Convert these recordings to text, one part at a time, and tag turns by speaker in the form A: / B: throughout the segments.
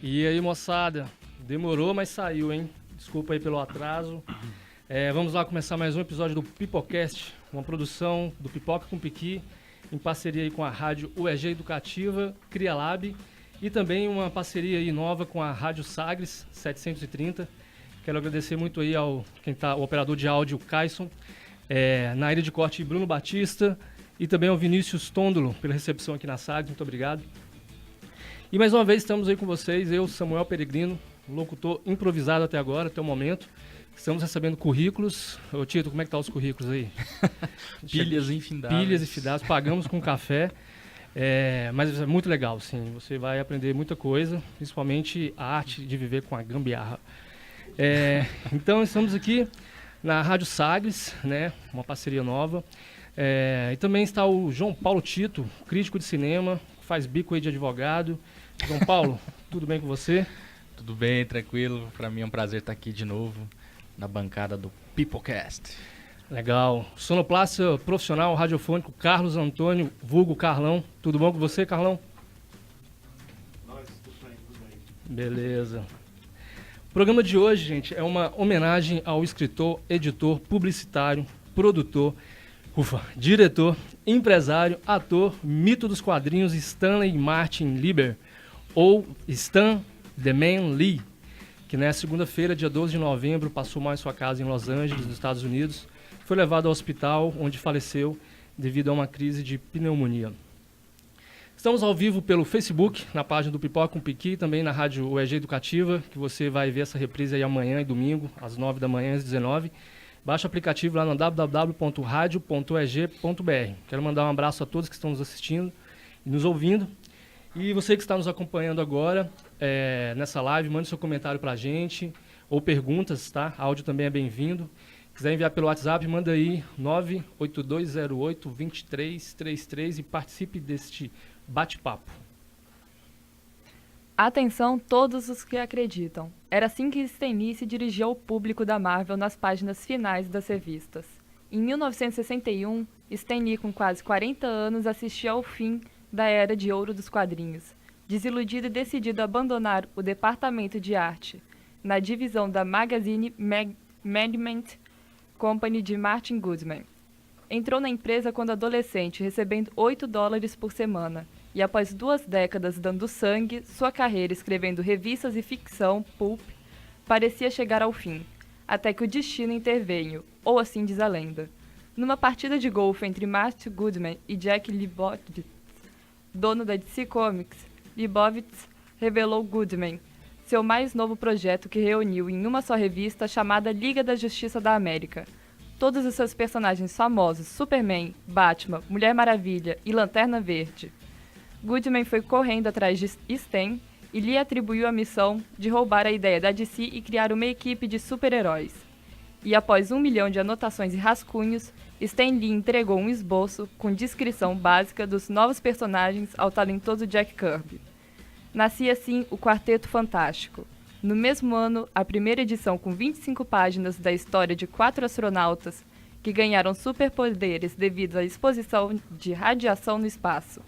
A: E aí, moçada, demorou, mas saiu, hein? Desculpa aí pelo atraso. Vamos lá começar mais um episódio do Pipocast, uma produção do Pipoca com Piqui, em parceria aí com a rádio UEG Educativa, Crialab, e também uma parceria aí nova com a rádio Sagres 730. Quero agradecer muito aí ao o operador de áudio, Caisson, na ilha de corte, Bruno Batista, e também ao Vinícius Tôndolo pela recepção aqui na Sagres. Muito obrigado. E mais uma vez estamos aí com vocês, eu, Samuel Peregrino, locutor improvisado até agora, até o momento. Estamos recebendo currículos. Ô Tito, como é que tá os currículos aí?
B: Pilhas infindáveis.
A: Pilhas infindáveis, pagamos com café. Mas é muito legal, sim. Você vai aprender muita coisa, principalmente a arte de viver com a gambiarra. Então estamos aqui na Rádio Sagres, né, uma parceria nova. E também está o João Paulo Tito, crítico de cinema, faz bico aí de advogado. João Paulo, tudo bem com você?
B: Tudo bem, tranquilo. Para mim é um prazer estar aqui de novo na bancada do Pipocast.
A: Legal. Sonoplasta profissional radiofônico Carlos Antônio, vulgo Carlão. Tudo bom com você, Carlão?
C: Tudo bem.
A: Beleza. O programa de hoje, gente, é uma homenagem ao escritor, editor, publicitário, produtor, diretor, empresário, ator, mito dos quadrinhos Stanley Martin Lieber, ou Stan The Man Lee, que na segunda-feira, dia 12 de novembro, passou mal em sua casa em Los Angeles, nos Estados Unidos. Foi levado ao hospital, onde faleceu devido a uma crise de pneumonia. Estamos ao vivo pelo Facebook, na página do Pipoca com Piqui, e também na rádio UEG Educativa, que você vai ver essa reprise aí amanhã e domingo, às 9 da manhã, às 19. Baixa o aplicativo lá no www.radio.ueg.br. Quero mandar um abraço a todos que estão nos assistindo e nos ouvindo. E você que está nos acompanhando agora, nessa live, mande seu comentário para a gente, ou perguntas, tá? Áudio também é bem-vindo. Quiser enviar pelo WhatsApp, manda aí 98208-2333 e participe deste bate-papo.
D: Atenção todos os que acreditam. Era assim que Stan Lee se dirigia ao público da Marvel nas páginas finais das revistas. Em 1961, Stan Lee, com quase 40 anos, assistia ao fim da era de ouro dos quadrinhos. Desiludido e decidido a abandonar o departamento de arte na divisão da Magazine Management Company de Martin Goodman. Entrou na empresa quando adolescente, recebendo $8 por semana. E após 2 décadas dando sangue, sua carreira escrevendo revistas e ficção pulp parecia chegar ao fim, até que o destino interveio, ou assim diz a lenda. Numa partida de golfe entre Martin Goodman e Jack Leibowitz, dono da DC Comics, Leibowitz revelou Goodman, seu mais novo projeto que reuniu em uma só revista chamada Liga da Justiça da América. Todos os seus personagens famosos, Superman, Batman, Mulher Maravilha e Lanterna Verde. Goodman foi correndo atrás de Stan e lhe atribuiu a missão de roubar a ideia da DC e criar uma equipe de super-heróis. E após 1 milhão de anotações e rascunhos, Stan Lee entregou um esboço com descrição básica dos novos personagens ao talentoso Jack Kirby. Nascia assim o Quarteto Fantástico. No mesmo ano, a primeira edição com 25 páginas da história de 4 astronautas que ganharam superpoderes devido à exposição de radiação no espaço.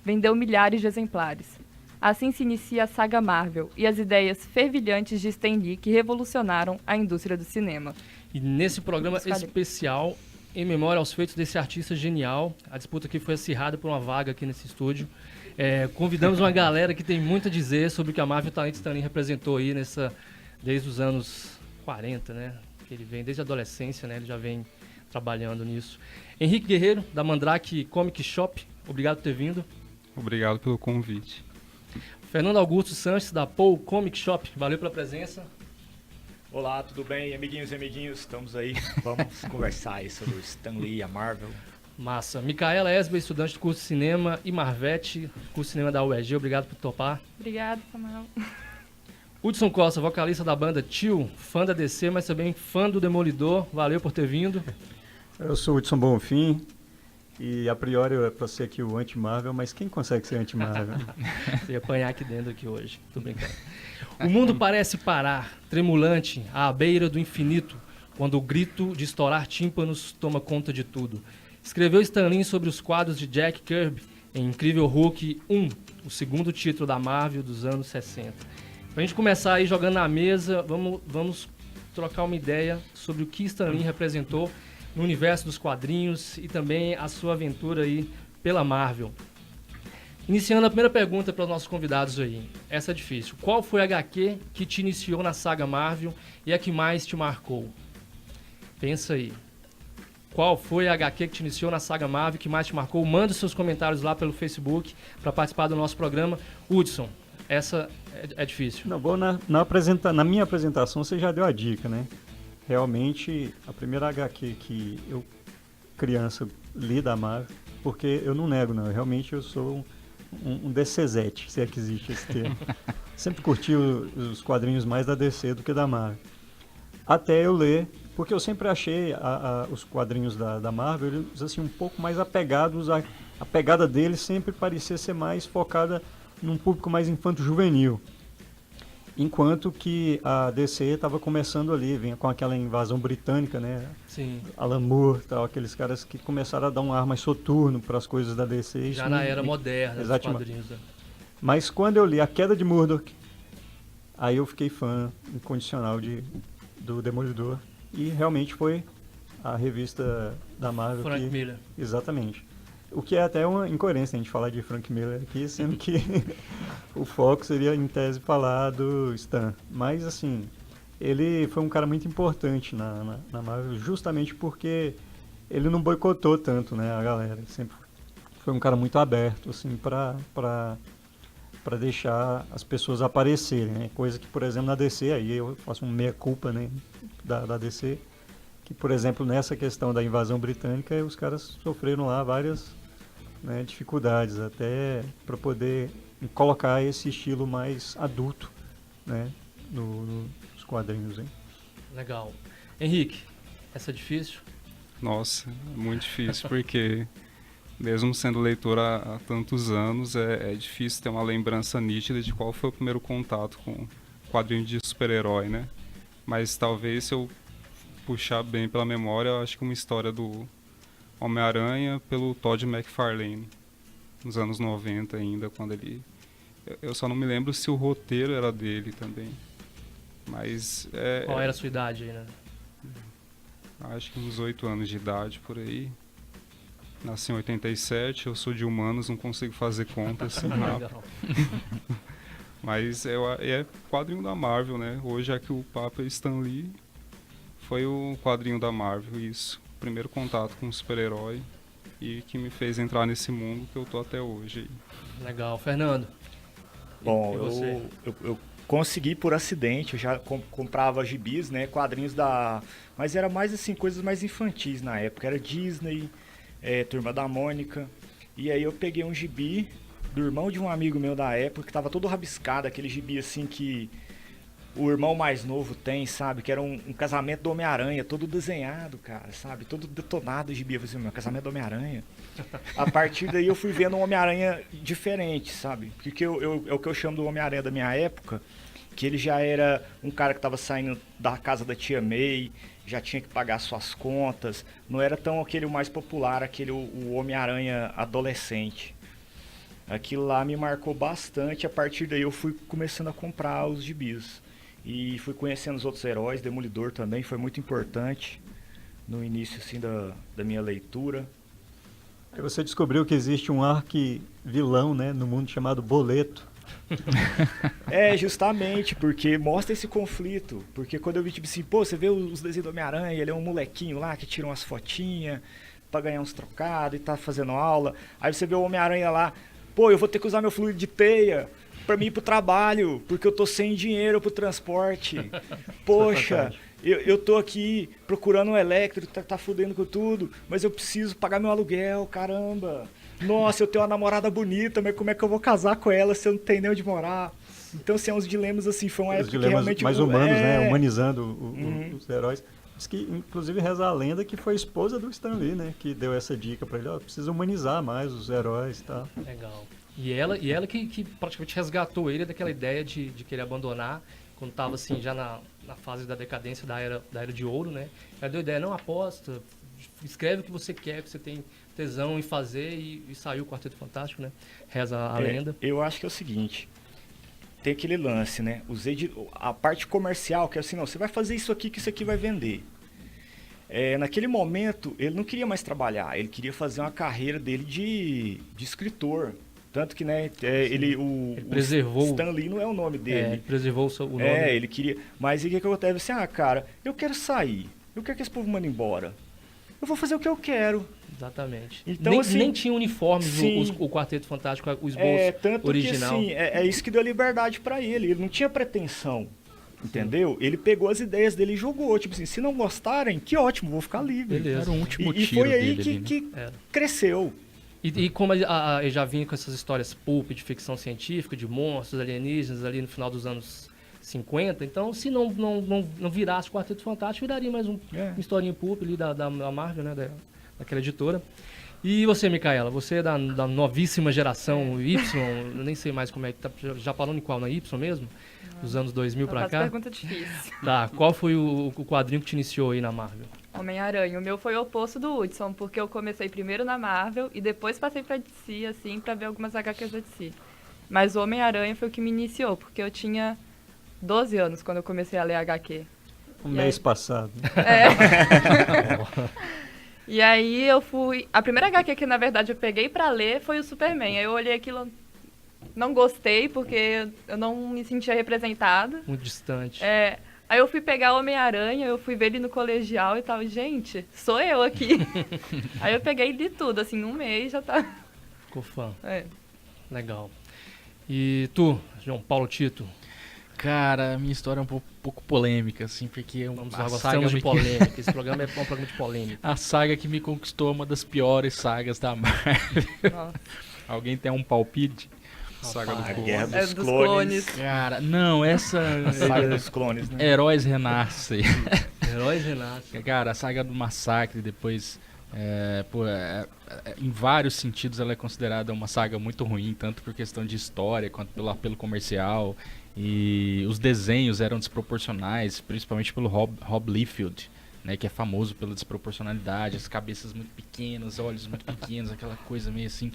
D: Vendeu milhares de exemplares. Assim se inicia a saga Marvel e as ideias fervilhantes de Stan Lee que revolucionaram a indústria do cinema.
A: E nesse programa especial, em memória aos feitos desse artista genial, a disputa aqui foi acirrada por uma vaga aqui nesse estúdio. Convidamos uma galera que tem muito a dizer sobre o que a Marvel Talent Stan Lee representou aí desde os anos 40, né? Ele vem desde a adolescência, né? Ele já vem trabalhando nisso. Henrique Guerreiro, da Mandrake Comic Shop, obrigado por ter vindo.
E: Obrigado pelo convite.
A: Fernando Augusto Sanches, da Paul Comic Shop, valeu pela presença.
C: Olá, tudo bem? Amiguinhos e amiguinhos, estamos aí. Vamos conversar aí sobre o Stan Lee e a Marvel.
A: Massa. Micaela Esba, estudante do curso de cinema, e Marvete, curso de cinema da UEG, obrigado por topar.
D: Obrigada, Samuel.
A: Hudson Costa, vocalista da banda Tio, fã da DC, mas também fã do Demolidor, valeu por ter vindo.
F: Eu sou o Hudson Bonfim. E a priori é pra ser aqui o anti-Marvel, mas quem consegue ser anti-Marvel?
A: Você ia apanhar aqui dentro aqui hoje, tô brincando. O mundo parece parar, tremulante, à beira do infinito, quando o grito de estourar tímpanos toma conta de tudo. Escreveu Stan Lee sobre os quadros de Jack Kirby em Incrível Hulk 1, o segundo título da Marvel dos anos 60. Pra gente começar aí jogando na mesa, vamos trocar uma ideia sobre o que Stan Lee representou no universo dos quadrinhos e também a sua aventura aí pela Marvel. Iniciando a primeira pergunta para os nossos convidados aí. Essa é difícil. Qual foi a HQ que te iniciou na saga Marvel e a que mais te marcou? Pensa aí. Qual foi a HQ que te iniciou na saga Marvel, que mais te marcou? Manda os seus comentários lá pelo Facebook para participar do nosso programa. Hudson, essa é difícil.
F: Não, bom, na minha apresentação você já deu a dica, né? Realmente, a primeira HQ que eu, criança, li da Marvel, porque eu não nego, não. Realmente eu sou um DCzete, se é que existe esse termo. Sempre curti os quadrinhos mais da DC do que da Marvel. Até eu ler, porque eu sempre achei os quadrinhos da Marvel, eles, assim, um pouco mais apegados, a pegada deles sempre parecia ser mais focada num público mais infanto-juvenil. Enquanto que a DC estava começando ali, vinha com aquela invasão britânica, né?
A: Sim.
F: Alan Moore, tal, aqueles caras que começaram a dar um ar mais soturno para as coisas da DC.
A: Já na era moderna dos
F: exatamente.
A: quadrinhos. Né?
F: Mas quando eu li A Queda de Murdoch, aí eu fiquei fã incondicional do Demolidor. E realmente foi a revista da Marvel
A: Frank Miller.
F: Exatamente. O que é até uma incoerência a gente falar de Frank Miller aqui, sendo que o foco seria, em tese, falar do Stan. Mas, assim, ele foi um cara muito importante na Marvel, justamente porque ele não boicotou tanto, né, a galera. Ele sempre foi um cara muito aberto, assim, para deixar as pessoas aparecerem, né? Coisa que, por exemplo, na DC, aí eu faço um meia-culpa, né, da DC, que, por exemplo, nessa questão da invasão britânica, os caras sofreram lá várias, né, dificuldades até para poder colocar esse estilo mais adulto, né, nos quadrinhos, hein?
A: Legal. Henrique, essa é difícil?
E: Nossa, é muito difícil, porque mesmo sendo leitor há tantos anos, é difícil ter uma lembrança nítida de qual foi o primeiro contato com quadrinho de super-herói, né? Mas talvez, se eu puxar bem pela memória, eu acho que uma história do Homem-Aranha pelo Todd McFarlane, nos anos 90 ainda, quando ele... Eu só não me lembro se o roteiro era dele também. Mas...
A: Qual era a sua idade aí, né?
E: Acho que uns 8 anos de idade, por aí. Nasci em 87, eu sou de humanos, não consigo fazer conta assim rápido. Mas é quadrinho da Marvel, né? Hoje é que o Papa Stan Lee foi o quadrinho da Marvel, isso. Primeiro contato com um super-herói e que me fez entrar nesse mundo que eu tô até hoje.
A: Legal. Fernando?
C: Bom,
A: e você?
C: eu consegui por acidente, eu já comprava gibis, né, quadrinhos da... Mas era mais assim, coisas mais infantis na época, era Disney, Turma da Mônica, e aí eu peguei um gibi do irmão de um amigo meu da época, que tava todo rabiscado, aquele gibi assim que o irmão mais novo tem, sabe, que era um casamento do Homem-Aranha, todo desenhado, cara, sabe, todo detonado o gibi, eu falei assim, meu, casamento do Homem-Aranha. A partir daí eu fui vendo um Homem-Aranha diferente, sabe, porque é o que eu chamo do Homem-Aranha da minha época, que ele já era um cara que estava saindo da casa da tia May, já tinha que pagar suas contas, não era tão aquele mais popular, aquele o Homem-Aranha adolescente. Aquilo lá me marcou bastante, a partir daí eu fui começando a comprar os gibis. E fui conhecendo os outros heróis, Demolidor também, foi muito importante no início assim, da minha leitura.
F: Aí você descobriu que existe um arqui-vilão, né, no mundo chamado Boleto.
C: Justamente, porque mostra esse conflito. Porque quando eu vi, tipo assim, pô, você vê os desenhos do Homem-Aranha, ele é um molequinho lá que tira umas fotinhas pra ganhar uns trocados e tá fazendo aula. Aí você vê o Homem-Aranha lá, pô, eu vou ter que usar meu fluido de teia pra mim ir pro trabalho, porque eu tô sem dinheiro pro transporte. Poxa, eu tô aqui procurando um elétrico, tá fudendo com tudo, mas eu preciso pagar meu aluguel, caramba. Nossa, eu tenho uma namorada bonita, mas como é que eu vou casar com ela se eu não tenho nem onde morar? Então, assim, uns dilemas, assim, foi uma época que realmente...
F: mais humanos, né? Humanizando os heróis. Diz que, inclusive, reza a lenda que foi a esposa do Stan Lee, né? Que deu essa dica pra ele, precisa humanizar mais os heróis e tal.
A: Legal. E ela que praticamente resgatou ele daquela ideia de querer abandonar, quando estava assim, já na fase da decadência da era de ouro, né? Ela deu a ideia, não aposta, escreve o que você quer, que você tem tesão em fazer, e saiu o Quarteto Fantástico, né? Reza a lenda.
C: Eu acho que é o seguinte, tem aquele lance, né? A parte comercial, que é assim, não, você vai fazer isso aqui que isso aqui vai vender. Naquele momento, ele não queria mais trabalhar, ele queria fazer uma carreira dele de escritor. Tanto que, né, ele
A: preservou.
C: O Stan Lee não é o nome dele.
A: Ele preservou o nome.
C: Ele queria. Mas e o que acontece? Assim, cara, eu quero sair. Eu quero que esse povo mande embora. Eu vou fazer o que eu quero.
A: Exatamente.
C: Então,
A: nem tinha uniformes o Quarteto Fantástico, o esboço
C: tanto
A: original.
C: Que, assim, é isso que deu a liberdade pra ele. Ele não tinha pretensão. Entendeu? Ele pegou as ideias dele e jogou. Tipo assim, se não gostarem, que ótimo, vou ficar livre.
A: Beleza.
B: Era o último
C: E
B: tiro
C: foi aí
B: dele,
C: que cresceu.
A: E como ele já vinha com essas histórias pulp de ficção científica, de monstros alienígenas ali no final dos anos 50, então se não virasse o Quarteto Fantástico, viraria mais uma historinha pulp ali da Marvel, né, daquela editora. E você, Micaela, você é da novíssima geração Y, eu nem sei mais como é que tá, já parou em qual, na Y mesmo? Dos anos 2000 pra cá?
D: Pergunta difícil.
A: Tá, qual foi o quadrinho que te iniciou aí na Marvel?
D: Homem-Aranha. O meu foi o oposto do Hudson, porque eu comecei primeiro na Marvel e depois passei pra DC, assim, pra ver algumas HQs da DC. Mas o Homem-Aranha foi o que me iniciou, porque eu tinha 12 anos quando eu comecei a ler HQ.
F: Mês passado.
D: E aí eu fui... A primeira HQ que, na verdade, eu peguei pra ler foi o Superman. Aí eu olhei aquilo, não gostei, porque eu não me sentia representada.
A: Muito distante.
D: Aí eu fui pegar o Homem-Aranha, eu fui ver ele no colegial e tal. Gente, sou eu aqui. Aí eu peguei de tudo, assim, num mês já tá...
A: Ficou fã. Legal. E tu, João Paulo Tito?
B: Cara, a minha história é um pouco polêmica, assim, porque
A: gostamos de polêmica. Esse programa é um programa de polêmica.
B: A saga que me conquistou é uma das piores sagas da Marvel. Alguém tem um palpite?
C: Saga
B: do
C: Guerra dos
D: Clones.
B: Cara, não, essa...
C: Saga dos Clones, né?
B: Heróis Renascem.
A: Heróis Renascem.
B: Cara, a saga do Massacre, depois... em vários sentidos ela é considerada uma saga muito ruim, tanto por questão de história, quanto pelo apelo comercial. E os desenhos eram desproporcionais, principalmente pelo Rob Liefeld, né, que é famoso pela desproporcionalidade, as cabeças muito pequenas, olhos muito pequenos, aquela coisa meio assim.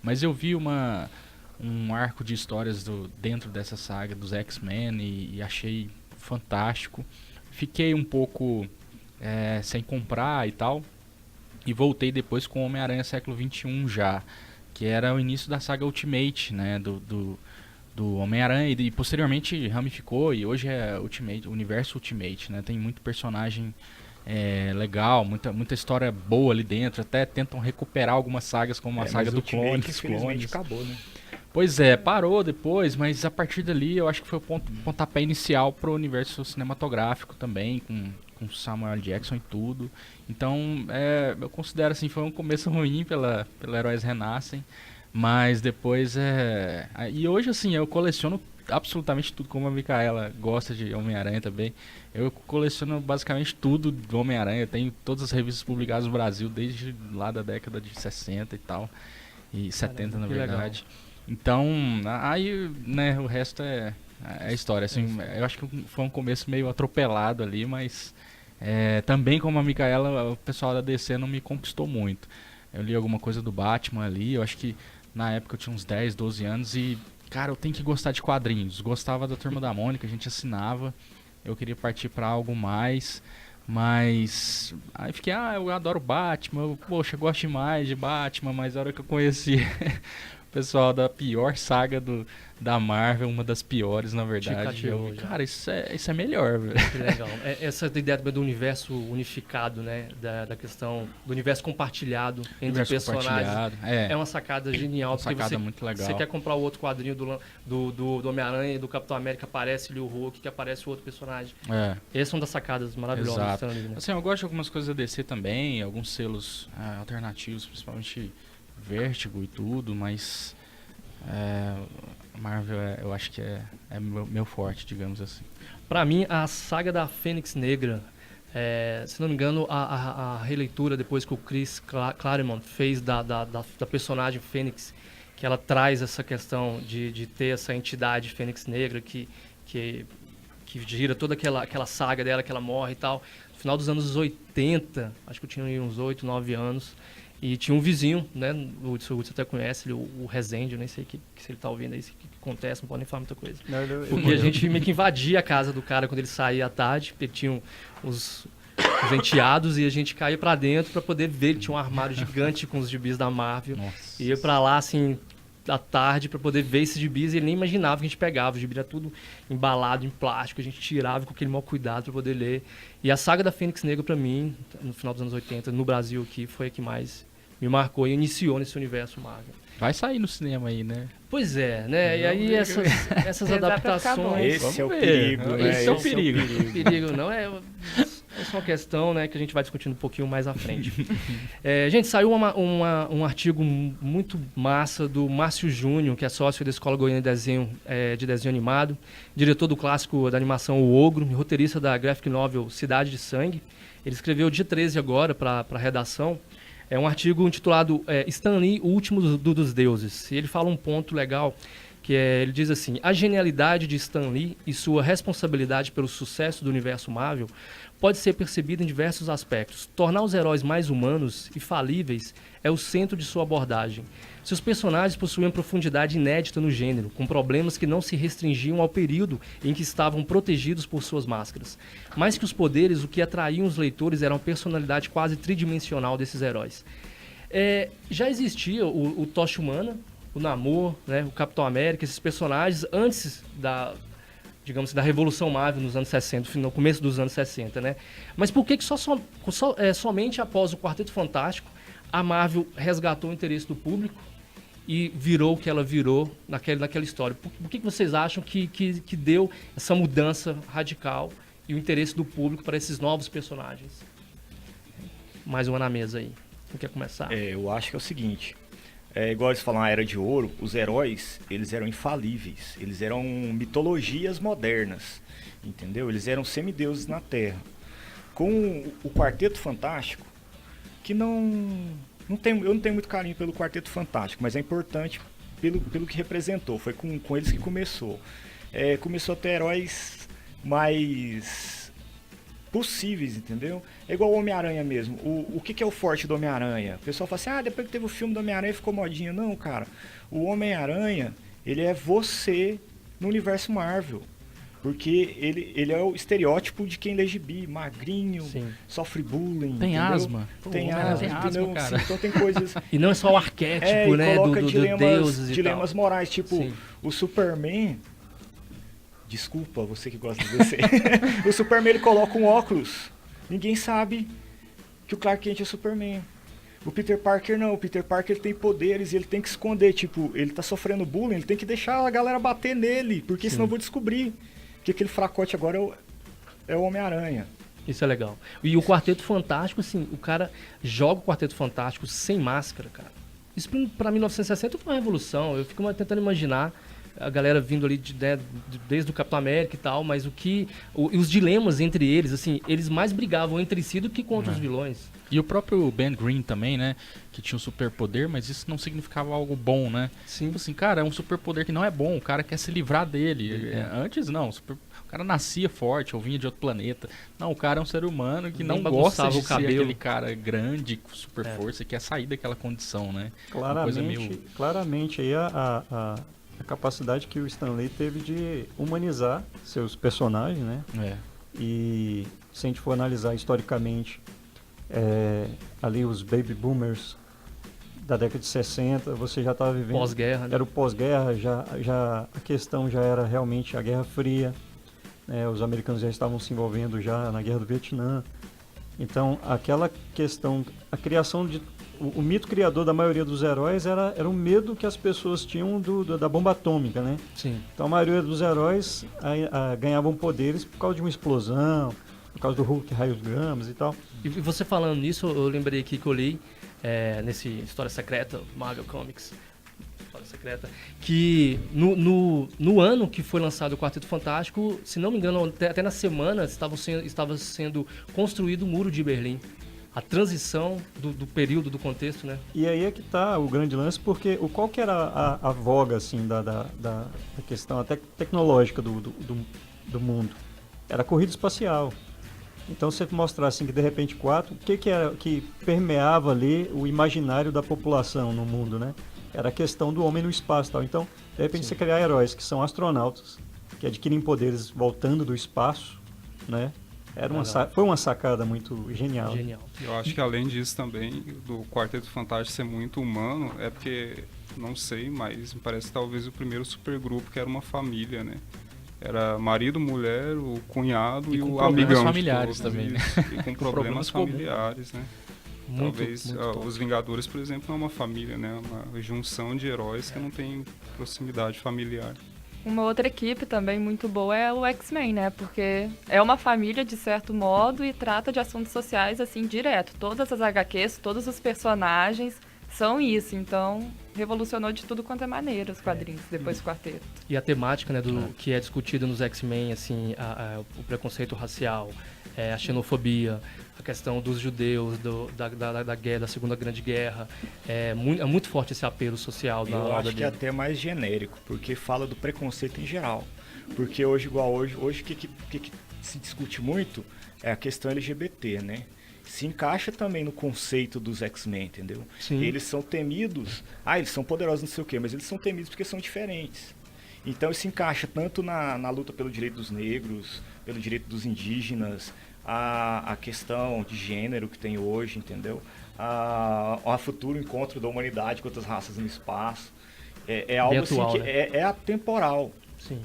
B: Mas eu vi um arco de histórias dentro dessa saga dos X-Men e achei fantástico. Fiquei um pouco sem comprar e tal, e voltei depois com Homem-Aranha Século XXI já, que era o início da saga Ultimate, né, do Homem-Aranha, e posteriormente ramificou, e hoje é Ultimate, Universo Ultimate, né, tem muito personagem legal, muita história boa ali dentro, até tentam recuperar algumas sagas, como a saga do Clone, dos Clones.
C: Acabou, né?
B: Pois parou depois, mas a partir dali eu acho que foi o pontapé inicial pro universo cinematográfico também, com Samuel Jackson e tudo. Então, eu considero assim, foi um começo ruim pela Heróis Renascem, mas depois E hoje, assim, eu coleciono absolutamente tudo, como a Micaela gosta de Homem-Aranha também. Eu coleciono basicamente tudo do Homem-Aranha. Eu tenho todas as revistas publicadas no Brasil, desde lá da década de 60 e tal. E 70, na verdade. Legal. Então, aí, né, o resto é história. Assim, eu acho que foi um começo meio atropelado ali, mas também, como a Micaela, o pessoal da DC não me conquistou muito. Eu li alguma coisa do Batman ali, eu acho que na época eu tinha uns 10, 12 anos e, cara, eu tenho que gostar de quadrinhos. Gostava da Turma da Mônica, a gente assinava, eu queria partir pra algo mais, mas aí fiquei, eu adoro Batman, poxa, eu gosto demais de Batman, mas a hora que eu conheci o pessoal da pior saga da Marvel, uma das piores, na verdade. Cara, isso é melhor, velho.
A: Que legal. Essa ideia do universo unificado, né? Da questão do universo compartilhado entre personagens. É uma sacada genial.
B: Uma sacada muito legal.
A: Você quer comprar o outro quadrinho do Homem-Aranha e do Capitão América, aparece ali o Hulk, que aparece o outro personagem. Essa é uma das sacadas maravilhosas.
B: Exato. Né? Assim, eu gosto de algumas coisas da DC também, alguns selos alternativos, principalmente Vertigo e tudo, mas Marvel eu acho que é meu forte, digamos assim.
A: Pra mim, a saga da Fênix Negra, se não me engano, a releitura depois que o Chris Claremont fez da personagem Fênix, que ela traz essa questão de ter essa entidade Fênix Negra que gira toda aquela saga dela, que ela morre e tal. final dos anos 80, acho que eu tinha uns 8, 9 anos, e tinha um vizinho, né, o Hudson até conhece, o Rezende, eu nem sei se ele tá ouvindo aí, o que acontece, não pode nem falar muita coisa. Porque a gente meio que invadia a casa do cara quando ele saía à tarde, ele tinha os enteados e a gente caía pra dentro pra poder ver, ele tinha um armário gigante com os gibis da Marvel.
B: Nossa.
A: E ia pra lá, assim, à tarde pra poder ver esses gibis e ele nem imaginava que a gente pegava. O gibi era tudo embalado em plástico, a gente tirava com aquele mau cuidado pra poder ler. E a saga da Fênix Negra pra mim, no final dos anos 80, no Brasil aqui, foi a que mais me marcou e iniciou nesse universo Marvel.
B: Vai sair no cinema aí, né?
A: Pois é, né? E aí essas adaptações...
C: Esse é o
B: Vamos ver.
C: perigo, né?
B: Esse é o perigo.
A: Perigo não é só uma questão, né, que a gente vai discutindo um pouquinho mais à frente. Gente, saiu um artigo muito massa do Márcio Júnior, que é sócio da Escola Goiana de Desenho Animado, diretor do clássico da animação O Ogro, e roteirista da graphic novel Cidade de Sangue. Ele escreveu dia 13 agora para a redação. É um artigo intitulado Stan Lee, o último dos deuses. E ele fala um ponto legal, que ele diz assim: a genialidade de Stan Lee e sua responsabilidade pelo sucesso do universo Marvel pode ser percebida em diversos aspectos. Tornar os heróis mais humanos e falíveis é o centro de sua abordagem. Seus personagens possuíam profundidade inédita no gênero, com problemas que não se restringiam ao período em que estavam protegidos por suas máscaras. Mais que os poderes, o que atraíam os leitores era uma personalidade quase tridimensional desses heróis. Já existia o Tocha Humana, o Namor, né, o Capitão América, esses personagens antes da Revolução Marvel nos anos 60, no começo dos anos 60, né? Mas por que somente após o Quarteto Fantástico a Marvel resgatou o interesse do público e virou o que ela virou naquela história? Por que vocês acham que deu essa mudança radical e o interesse do público para esses novos personagens? Mais uma na mesa aí. Quem quer começar?
C: Eu acho que é o seguinte... igual eles falam, a Era de Ouro, os heróis, eles eram infalíveis, eles eram mitologias modernas, entendeu? Eles eram semideuses na Terra. Com o Quarteto Fantástico, que eu não tenho muito carinho pelo Quarteto Fantástico, mas é importante pelo que representou, foi com eles que começou. Começou a ter heróis mais possíveis, entendeu? É igual o Homem-Aranha mesmo. O que é o forte do Homem-Aranha? O pessoal fala assim, depois que teve o filme do Homem-Aranha ficou modinha. Não, cara. O Homem-Aranha, ele é você no universo Marvel. Porque ele é o estereótipo de quem lê gibi, magrinho,
A: Sim.
C: sofre bullying.
B: Tem
C: entendeu?
B: asma.
C: Tem asma,
B: cara.
C: Sim, então tem coisas...
A: E não é só o arquétipo, né?
C: Coloca
A: do
C: dilemas,
A: deuses e
C: dilemas
A: tal.
C: morais, tipo,
A: Sim.
C: o Superman... Desculpa, você que gosta de DC. O Superman, ele coloca um óculos. Ninguém sabe que o Clark Kent é Superman. O Peter Parker não. O Peter Parker, ele tem poderes e ele tem que esconder. Tipo, ele tá sofrendo bullying, ele tem que deixar a galera bater nele. Porque senão eu vou descobrir que aquele fracote agora é o Homem-Aranha.
A: Isso é legal. E o Quarteto Fantástico, assim, o cara joga o Quarteto Fantástico sem máscara, cara. Isso pra 1960 foi uma revolução. Eu fico tentando imaginar a galera vindo ali desde o Capitão América e tal, mas os dilemas entre eles, assim, eles mais brigavam entre si do que contra os vilões.
B: E o próprio Ben Grimm também, né? Que tinha um superpoder, mas isso não significava algo bom, né?
A: Sim.
B: Tipo assim, cara, é um superpoder que não é bom, o cara quer se livrar dele. Antes não, o cara nascia forte ou vinha de outro planeta. Não, o cara é um ser humano que não gosta de ser aquele cara grande, com super força, e quer sair daquela condição, né?
F: Claramente aí a capacidade que o Stan Lee teve de humanizar seus personagens, né? E se a gente for analisar historicamente, ali os baby boomers da década de 60, você já estava vivendo...
A: Pós-guerra, né?
F: Era o pós-guerra, a questão já era realmente a Guerra Fria, né? Os americanos já estavam se envolvendo já na Guerra do Vietnã. Então, aquela questão, a criação de... O mito criador da maioria dos heróis era o medo que as pessoas tinham da bomba atômica, né?
A: Sim.
F: Então a maioria dos heróis ganhavam poderes por causa de uma explosão, por causa do Hulk, raios gamas e tal.
A: E você falando nisso, eu lembrei aqui que eu li nesse História Secreta, Marvel Comics, História Secreta, que no ano que foi lançado o Quarteto Fantástico, se não me engano, até na semana estava sendo construído o Muro de Berlim. A transição do período, do contexto, né?
F: E aí é que está o grande lance, porque qual que era a voga, assim, da questão até tecnológica do mundo? Era a corrida espacial. Então você mostrar assim que de repente o que era que permeava ali o imaginário da população no mundo, né? Era a questão do homem no espaço, e tal. Então, de repente você criar heróis que são astronautas, que adquirem poderes voltando do espaço, né? Foi uma sacada muito genial.
A: Genial.
E: Eu acho que além disso também, do Quarteto Fantástico ser muito humano, é porque, não sei, mas me parece talvez o primeiro supergrupo que era uma família, né? Era marido, mulher, o cunhado e o amigão.
B: Familiares também, né?
E: E com problemas familiares, né?
A: Muito,
E: Talvez
A: muito
E: os Vingadores, por exemplo, não é uma família, né? Uma junção de heróis que não tem proximidade familiar.
D: Uma outra equipe também muito boa é o X-Men, né? Porque é uma família de certo modo e trata de assuntos sociais assim direto. Todas as HQs, todos os personagens são isso. Então, revolucionou de tudo quanto é maneira os quadrinhos depois do quarteto.
A: E a temática, né, que é discutida nos X-Men, assim, o preconceito racial, a xenofobia, a questão dos judeus, da guerra, da Segunda Grande Guerra, é muito forte esse apelo social da
C: Eu
A: obra
C: acho que é
A: dele.
C: até mais genérico, porque fala do preconceito em geral. Porque hoje o que se discute muito é a questão LGBT, né? Se encaixa também no conceito dos X-Men, entendeu?
A: Sim.
C: Eles são temidos, eles são poderosos não sei o quê, mas eles são temidos porque são diferentes. Então isso se encaixa tanto na luta pelo direito dos negros, pelo direito dos indígenas, a questão de gênero que tem hoje, entendeu? A futuro encontro da humanidade com outras raças no espaço. É algo
A: Bem atual,
C: assim que
A: né?
C: é atemporal.
A: Sim,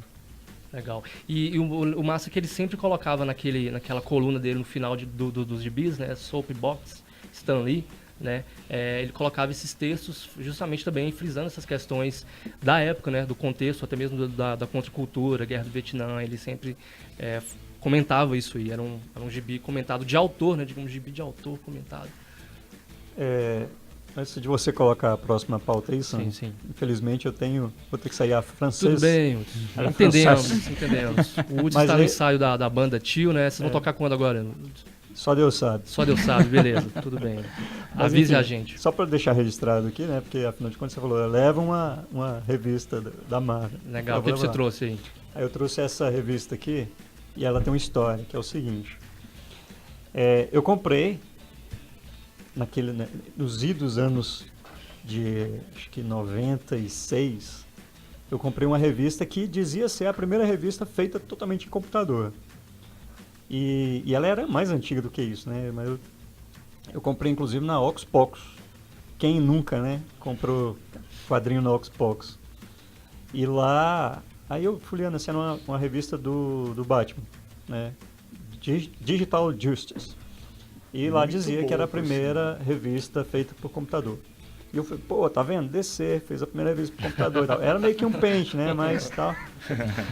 A: legal. E o massa é que ele sempre colocava naquela coluna dele no final dos gibis, né? Soapbox, Stan Lee, né? Ele colocava esses textos justamente também frisando essas questões da época, né? Do contexto, até mesmo da contracultura, guerra do Vietnã. Ele sempre comentava isso aí. Era um gibi comentado de autor, né? Um gibi de autor comentado.
F: Antes de você colocar a próxima pauta aí, Sam,
A: Sim.
F: Infelizmente vou ter que sair a francês.
A: Tudo bem,
F: Era
A: entendemos. O Woody
F: Mas
A: está no
F: aí-
A: ensaio da banda Tio, né? Vocês vão tocar quando agora?
F: Só Deus sabe.
A: Só Deus sabe, beleza, tudo bem.
F: Mas,
A: Avise
F: enfim,
A: a gente.
F: Só para deixar registrado aqui, né? Porque afinal de contas você falou, leva uma revista da Marvel.
A: Legal,
F: Eu
A: o que
F: vou
A: você
F: levar.
A: trouxe aí?
F: Aí eu trouxe essa revista aqui e ela tem uma história, que é o seguinte. Eu comprei nos idos anos de acho que 96, eu comprei uma revista que dizia ser a primeira revista feita totalmente em computador. E ela era mais antiga do que isso, né? Mas eu comprei inclusive na Oxbox. Quem nunca, né? Comprou quadrinho na Oxbox. E lá, aí eu fui olhando assim, era uma revista do Batman, né? Digital Justice. E lá
C: Muito
F: dizia que era a
C: boa, por
F: primeira revista feita por computador. E eu falei, pô, tá vendo? DC fez a primeira revista por computador e tal. Era meio que um pente, né? Mas tal.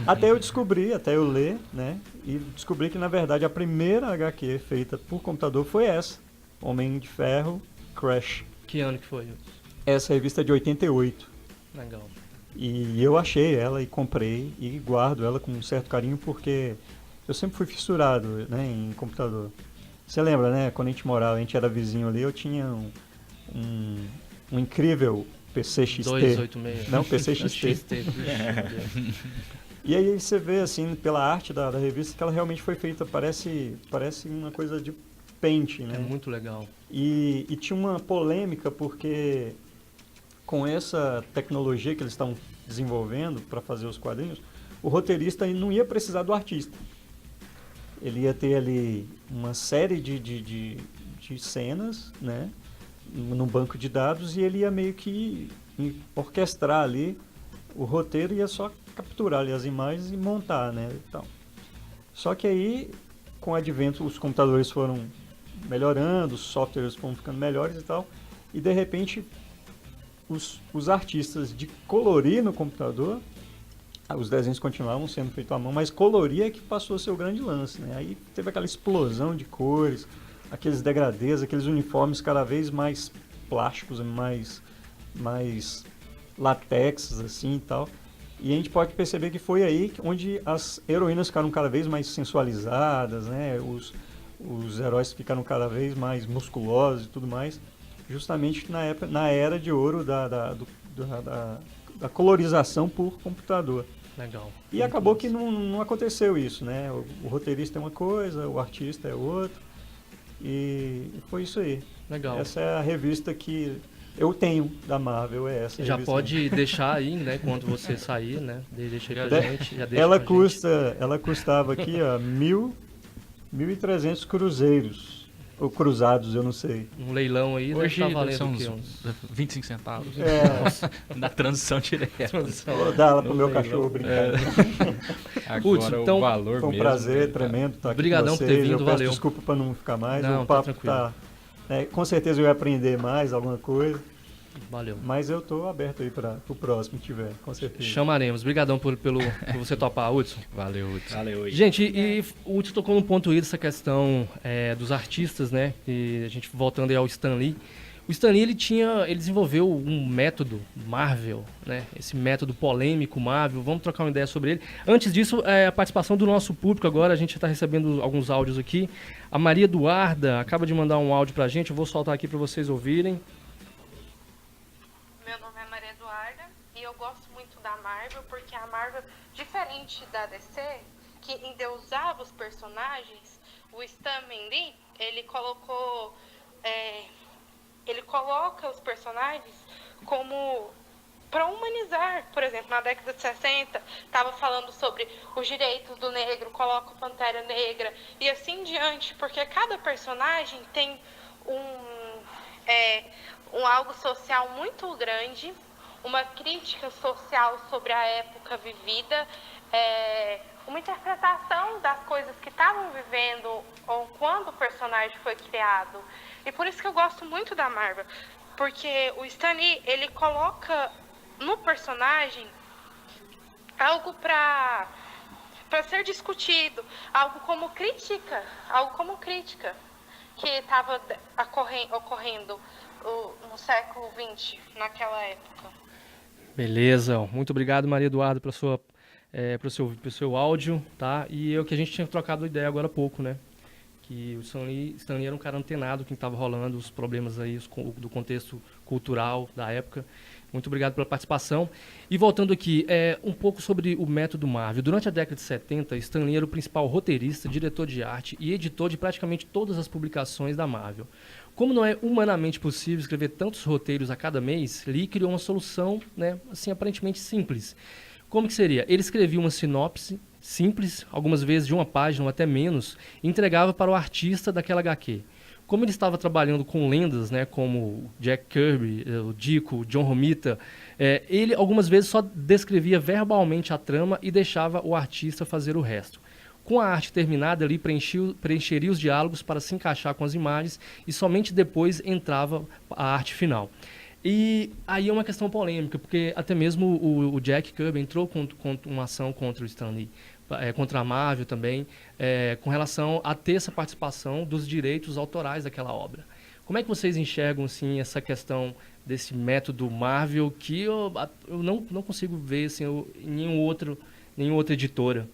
F: Até eu ler, né? E descobri que, na verdade, a primeira HQ feita por computador foi essa. Homem de Ferro, Crash.
A: Que ano que foi?
F: Essa revista é de 88.
A: Legal.
F: E eu achei ela e comprei e guardo ela com um certo carinho porque eu sempre fui fissurado, né, em computador. Você lembra, né? Quando a gente era vizinho ali, eu tinha um incrível PC XT.
A: 286.
F: Não, PC XT.
A: XT. Vixe,
F: E aí você vê, assim, pela arte da revista, que ela realmente foi feita, parece uma coisa de pente, né?
A: é muito legal.
F: E tinha uma polêmica porque com essa tecnologia que eles estão desenvolvendo para fazer os quadrinhos, o roteirista não ia precisar do artista. Ele ia ter ali uma série de cenas, né, num banco de dados, e ele ia meio que orquestrar ali o roteiro, ia só capturar ali as imagens e montar, né, então. Só que aí, com o advento, os computadores foram melhorando, os softwares foram ficando melhores e tal, e de repente os artistas de colorir no computador, os desenhos continuavam sendo feitos à mão, mas colorir é que passou a ser o grande lance, né? Aí teve aquela explosão de cores, aqueles degradês, aqueles uniformes cada vez mais plásticos, mais latexes assim e tal. E a gente pode perceber que foi aí onde as heroínas ficaram cada vez mais sensualizadas, né? Os heróis ficaram cada vez mais musculosos e tudo mais, justamente na era de ouro da colorização por computador.
A: Legal.
F: E
A: Muito
F: acabou
A: massa.
F: que não aconteceu isso, né? O roteirista é uma coisa, o artista é outra. E foi isso aí.
A: Legal.
F: Essa é a revista que eu tenho da Marvel, é essa.
A: Já
F: revista.
A: pode deixar aí, né, quando você sair, né? Deixa aí pra
F: De-
A: gente. Já deixa
F: Ela
A: pra gente.
F: ela custava aqui, ó, 1.300 cruzeiros. Ou cruzados, eu não sei.
A: Um leilão aí,
B: Hoje
A: deve
B: deve
A: estar
B: ser
A: valendo o quê?
B: uns 25 centavos.
F: É,
B: Na transição direta.
F: vou dar ela pro
A: No
F: meu
A: leilão.
F: cachorro brincar.
B: Agora
A: Hudson, então,
B: o valor
F: Foi um
B: mesmo,
F: prazer
B: cara.
F: tremendo estar aqui
A: Obrigadão
F: com
A: por
F: vocês.
A: ter vindo,
F: eu peço
A: valeu.
F: desculpa para não ficar mais.
A: Não,
F: o
A: tá
F: papo
A: tranquilo.
F: tá... com certeza eu ia aprender mais alguma coisa.
A: Valeu.
F: Mas eu tô aberto aí para o próximo que tiver, com certeza.
A: Chamaremos. Obrigadão por você topar, Hudson.
B: Valeu, Hudson.
C: Valeu aí.
A: Gente, e o Hudson tocou num ponto aí dessa questão dos artistas, né? E a gente voltando aí ao Stan Lee. O Stan Lee, ele desenvolveu um método Marvel, né? Esse método polêmico Marvel. Vamos trocar uma ideia sobre ele. Antes disso, a participação do nosso público agora. A gente está recebendo alguns áudios aqui. A Maria Eduarda acaba de mandar um áudio pra gente. Eu vou soltar aqui para vocês ouvirem.
G: Meu nome é Maria Eduarda e eu gosto muito da Marvel porque a Marvel, diferente da DC, que endeusava os personagens, o Stan Lee, ele coloca os personagens como para humanizar. Por exemplo, na década de 60, estava falando sobre os direitos do negro, coloca o Pantera Negra e assim em diante, porque cada personagem tem um algo social muito grande, uma crítica social sobre a época vivida, uma interpretação das coisas que estavam vivendo ou quando o personagem foi criado. E por isso que eu gosto muito da Marvel, porque o Stan Lee, ele coloca no personagem algo para ser discutido, algo como crítica que estava ocorrendo no século XX, naquela época.
A: Beleza. Muito obrigado, Maria Eduarda, pelo seu áudio, tá? E que a gente tinha trocado ideia agora há pouco, né? Que o Stan Lee era um cara antenado, quem estava rolando, os problemas aí do contexto cultural da época. Muito obrigado pela participação. E voltando aqui, um pouco sobre o método Marvel. Durante a década de 70, Stan Lee era o principal roteirista, diretor de arte e editor de praticamente todas as publicações da Marvel. Como não é humanamente possível escrever tantos roteiros a cada mês, Lee criou uma solução, né, assim, aparentemente simples. Como que seria? Ele escrevia uma sinopse simples, algumas vezes de uma página ou até menos, e entregava para o artista daquela HQ. Como ele estava trabalhando com lendas, né, como Jack Kirby, o Dico, o John Romita, ele algumas vezes só descrevia verbalmente a trama e deixava o artista fazer o resto. Com a arte terminada, ele preencheria os diálogos para se encaixar com as imagens e somente depois entrava a arte final. E aí é uma questão polêmica, porque até mesmo o Jack Kirby entrou com uma ação contra o Stan Lee, contra a Marvel também, com relação a ter essa participação dos direitos autorais daquela obra. Como é que vocês enxergam assim, essa questão desse método Marvel que eu não consigo ver assim, em nenhuma outra editora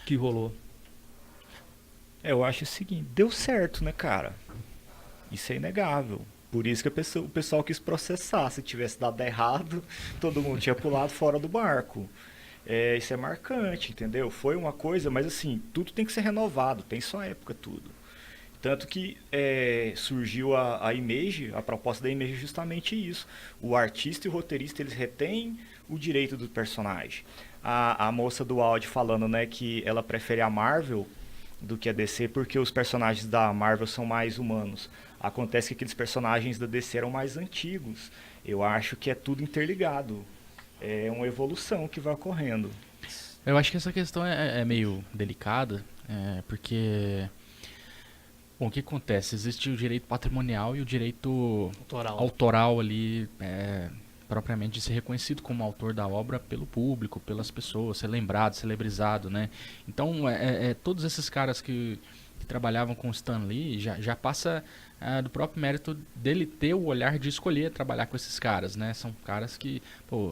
A: que rolou?
C: Eu acho o seguinte, deu certo, né, cara? Isso é inegável. Por isso que o pessoal quis processar. Se tivesse dado errado, todo mundo tinha pulado fora do barco. Isso é marcante, entendeu? Foi uma coisa, mas assim, tudo tem que ser renovado, tem sua época tudo. Tanto que surgiu a Image, a proposta da Image é justamente isso. O artista e o roteirista, eles retêm o direito do personagem. A moça do áudio falando, né, que ela prefere a Marvel do que a DC porque os personagens da Marvel são mais humanos. Acontece que aqueles personagens da DC eram mais antigos. Eu acho que é tudo interligado. É uma evolução que vai ocorrendo.
B: Eu acho que essa questão é meio delicada, porque... Bom, o que acontece? Existe o direito patrimonial e o direito autoral ali, propriamente de ser reconhecido como autor da obra pelo público, pelas pessoas, ser lembrado, celebrizado, né? Então, todos esses caras que trabalhavam com Stan Lee já passa do próprio mérito dele ter o olhar de escolher trabalhar com esses caras, né? São caras que,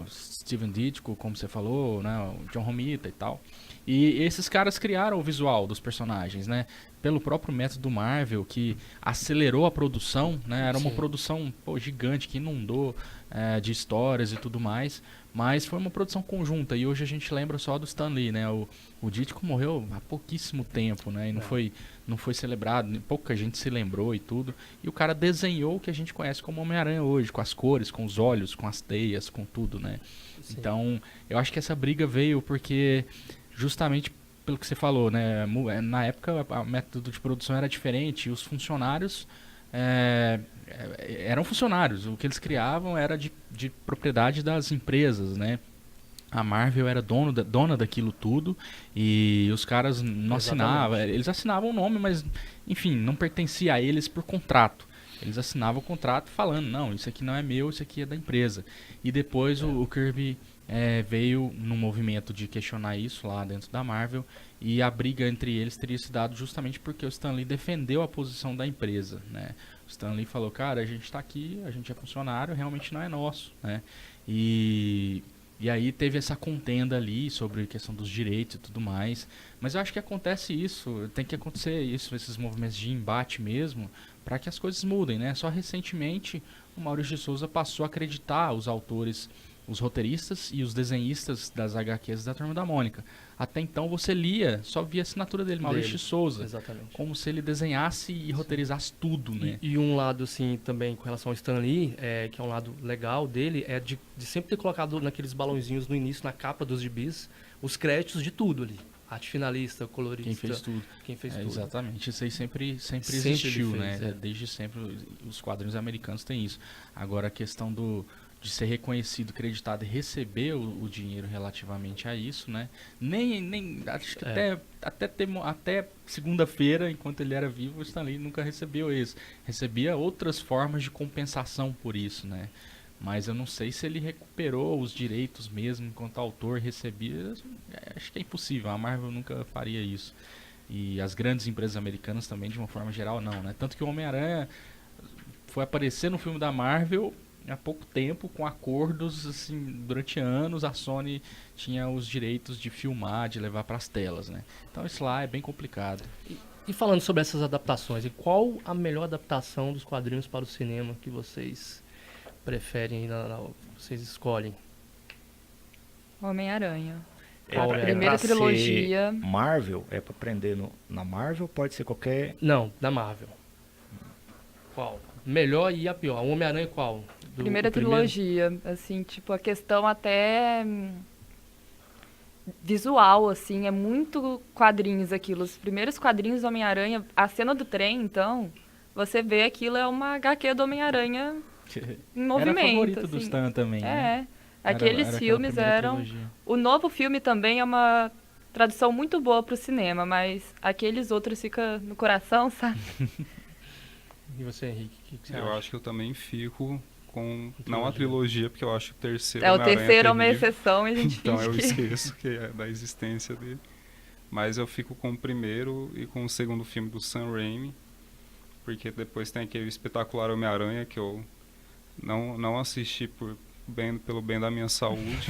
B: Steven Ditko, como você falou, né? O John Romita e tal. E esses caras criaram o visual dos personagens, né? pelo próprio método Marvel, que acelerou a produção, né? Era uma
A: Sim.
B: produção gigante que inundou de histórias e tudo mais, mas foi uma produção conjunta, e hoje a gente lembra só do Stan Lee, né? O Ditko morreu há pouquíssimo tempo, né? E não foi celebrado, pouca gente se lembrou e tudo, e o cara desenhou o que a gente conhece como Homem-Aranha hoje, com as cores, com os olhos, com as teias, com tudo, né?
A: Sim.
B: Então, eu acho que essa briga veio porque justamente pelo que você falou, né? Na época o método de produção era diferente, e os funcionários eram funcionários, o que eles criavam era de propriedade das empresas, né? A Marvel era dona daquilo tudo, e os caras não assinavam, eles assinavam o nome, mas enfim, não pertencia a eles por contrato. Eles assinavam o contrato falando, não, isso aqui não é meu, isso aqui é da empresa. E depois o Kirby veio num movimento de questionar isso lá dentro da Marvel, e a briga entre eles teria se dado justamente porque o Stan Lee defendeu a posição da empresa, né? O Stan Lee falou, cara, a gente está aqui, a gente é funcionário, realmente não é nosso, né? E aí teve essa contenda ali sobre a questão dos direitos e tudo mais. Mas eu acho que acontece isso, tem que acontecer isso, esses movimentos de embate mesmo, para que as coisas mudem, né? Só recentemente o Maurício de Souza passou a acreditar os autores, os roteiristas e os desenhistas das HQs da Turma da Mônica. Até então você lia, só via a assinatura dele, Maurício de Souza.
A: Exatamente.
B: Como se ele desenhasse e roteirizasse tudo, né?
A: E um lado, assim, também com relação ao Stan Lee, que é um lado legal dele, é de sempre ter colocado naqueles balãozinhos no início, na capa dos gibis, os créditos de tudo ali. Arte finalista, colorista.
B: Quem fez tudo.
A: Quem fez tudo.
B: Exatamente, isso aí sempre
A: Sempre
B: existiu,
A: ele fez,
B: né? Desde sempre os quadrinhos americanos têm isso. Agora a questão de ser reconhecido, creditado e receber o dinheiro relativamente a isso, né? Nem acho que até segunda-feira, enquanto ele era vivo, o Stan Lee nunca recebeu isso. Recebia outras formas de compensação por isso, né? Mas eu não sei se ele recuperou os direitos mesmo enquanto autor recebia. Acho que é impossível, a Marvel nunca faria isso. E as grandes empresas americanas também, de uma forma geral, não, né? Tanto que o Homem-Aranha foi aparecer no filme da Marvel há pouco tempo, com acordos, assim, durante anos a Sony tinha os direitos de filmar, de levar para as telas, né? Então isso lá é bem complicado.
A: E falando sobre essas adaptações, e qual a melhor adaptação dos quadrinhos para o cinema que vocês preferem, vocês escolhem?
D: Homem-Aranha.
A: Qual
D: A
A: é?
D: primeira
C: Pra
D: trilogia.
C: ser Marvel, é pra prender na Marvel, pode ser qualquer...
A: Não, da Marvel. Qual? Melhor e a pior. O Homem-Aranha qual?
D: Primeira trilogia, assim, tipo, a questão até visual, assim, é muito quadrinhos aquilo. Os primeiros quadrinhos do Homem-Aranha, a cena do trem, então, você vê aquilo é uma HQ do Homem-Aranha em movimento.
B: Era favorito
D: assim.
B: do Stan também, né?
D: Aqueles
B: Era
D: filmes
B: aquela primeira
D: eram...
B: trilogia.
D: O novo filme também é uma tradução muito boa pro cinema, mas aqueles outros ficam no coração, sabe?
A: E você, Henrique, o que você
E: Eu
A: acha?
E: acho que eu também fico com... Não
A: Trilogia.
E: a trilogia, porque eu acho que o terceiro
D: O
E: Homem-Aranha
D: terceiro é uma
E: terrível.
D: exceção e a gente
E: Então
D: finge
E: eu
D: que...
E: esqueço que é da existência dele. Mas eu fico com o primeiro e com o segundo filme do Sam Raimi, porque depois tem aquele espetacular Homem-Aranha que eu não assisti pelo bem da minha saúde.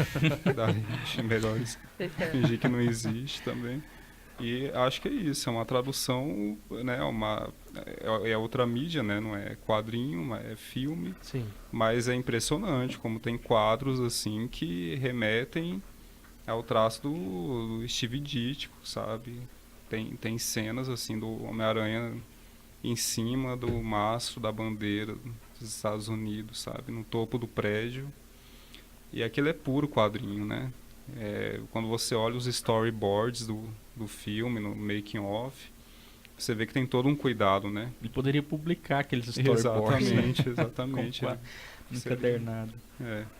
E: Daí acho melhor fingir que não existe também. E acho que é isso, é uma tradução, né, é outra mídia, né, não é quadrinho, mas é filme.
A: Sim.
E: Mas é impressionante como tem quadros assim que remetem ao traço do Steve Ditko, sabe? Tem cenas assim do Homem-Aranha em cima do mastro da bandeira dos Estados Unidos, sabe? No topo do prédio. E aquilo é puro quadrinho, né? Quando você olha os storyboards do filme, no making of, você vê que tem todo um cuidado, né?
B: Ele poderia publicar aqueles storyboards.
E: Exatamente.
B: Com no encadernado.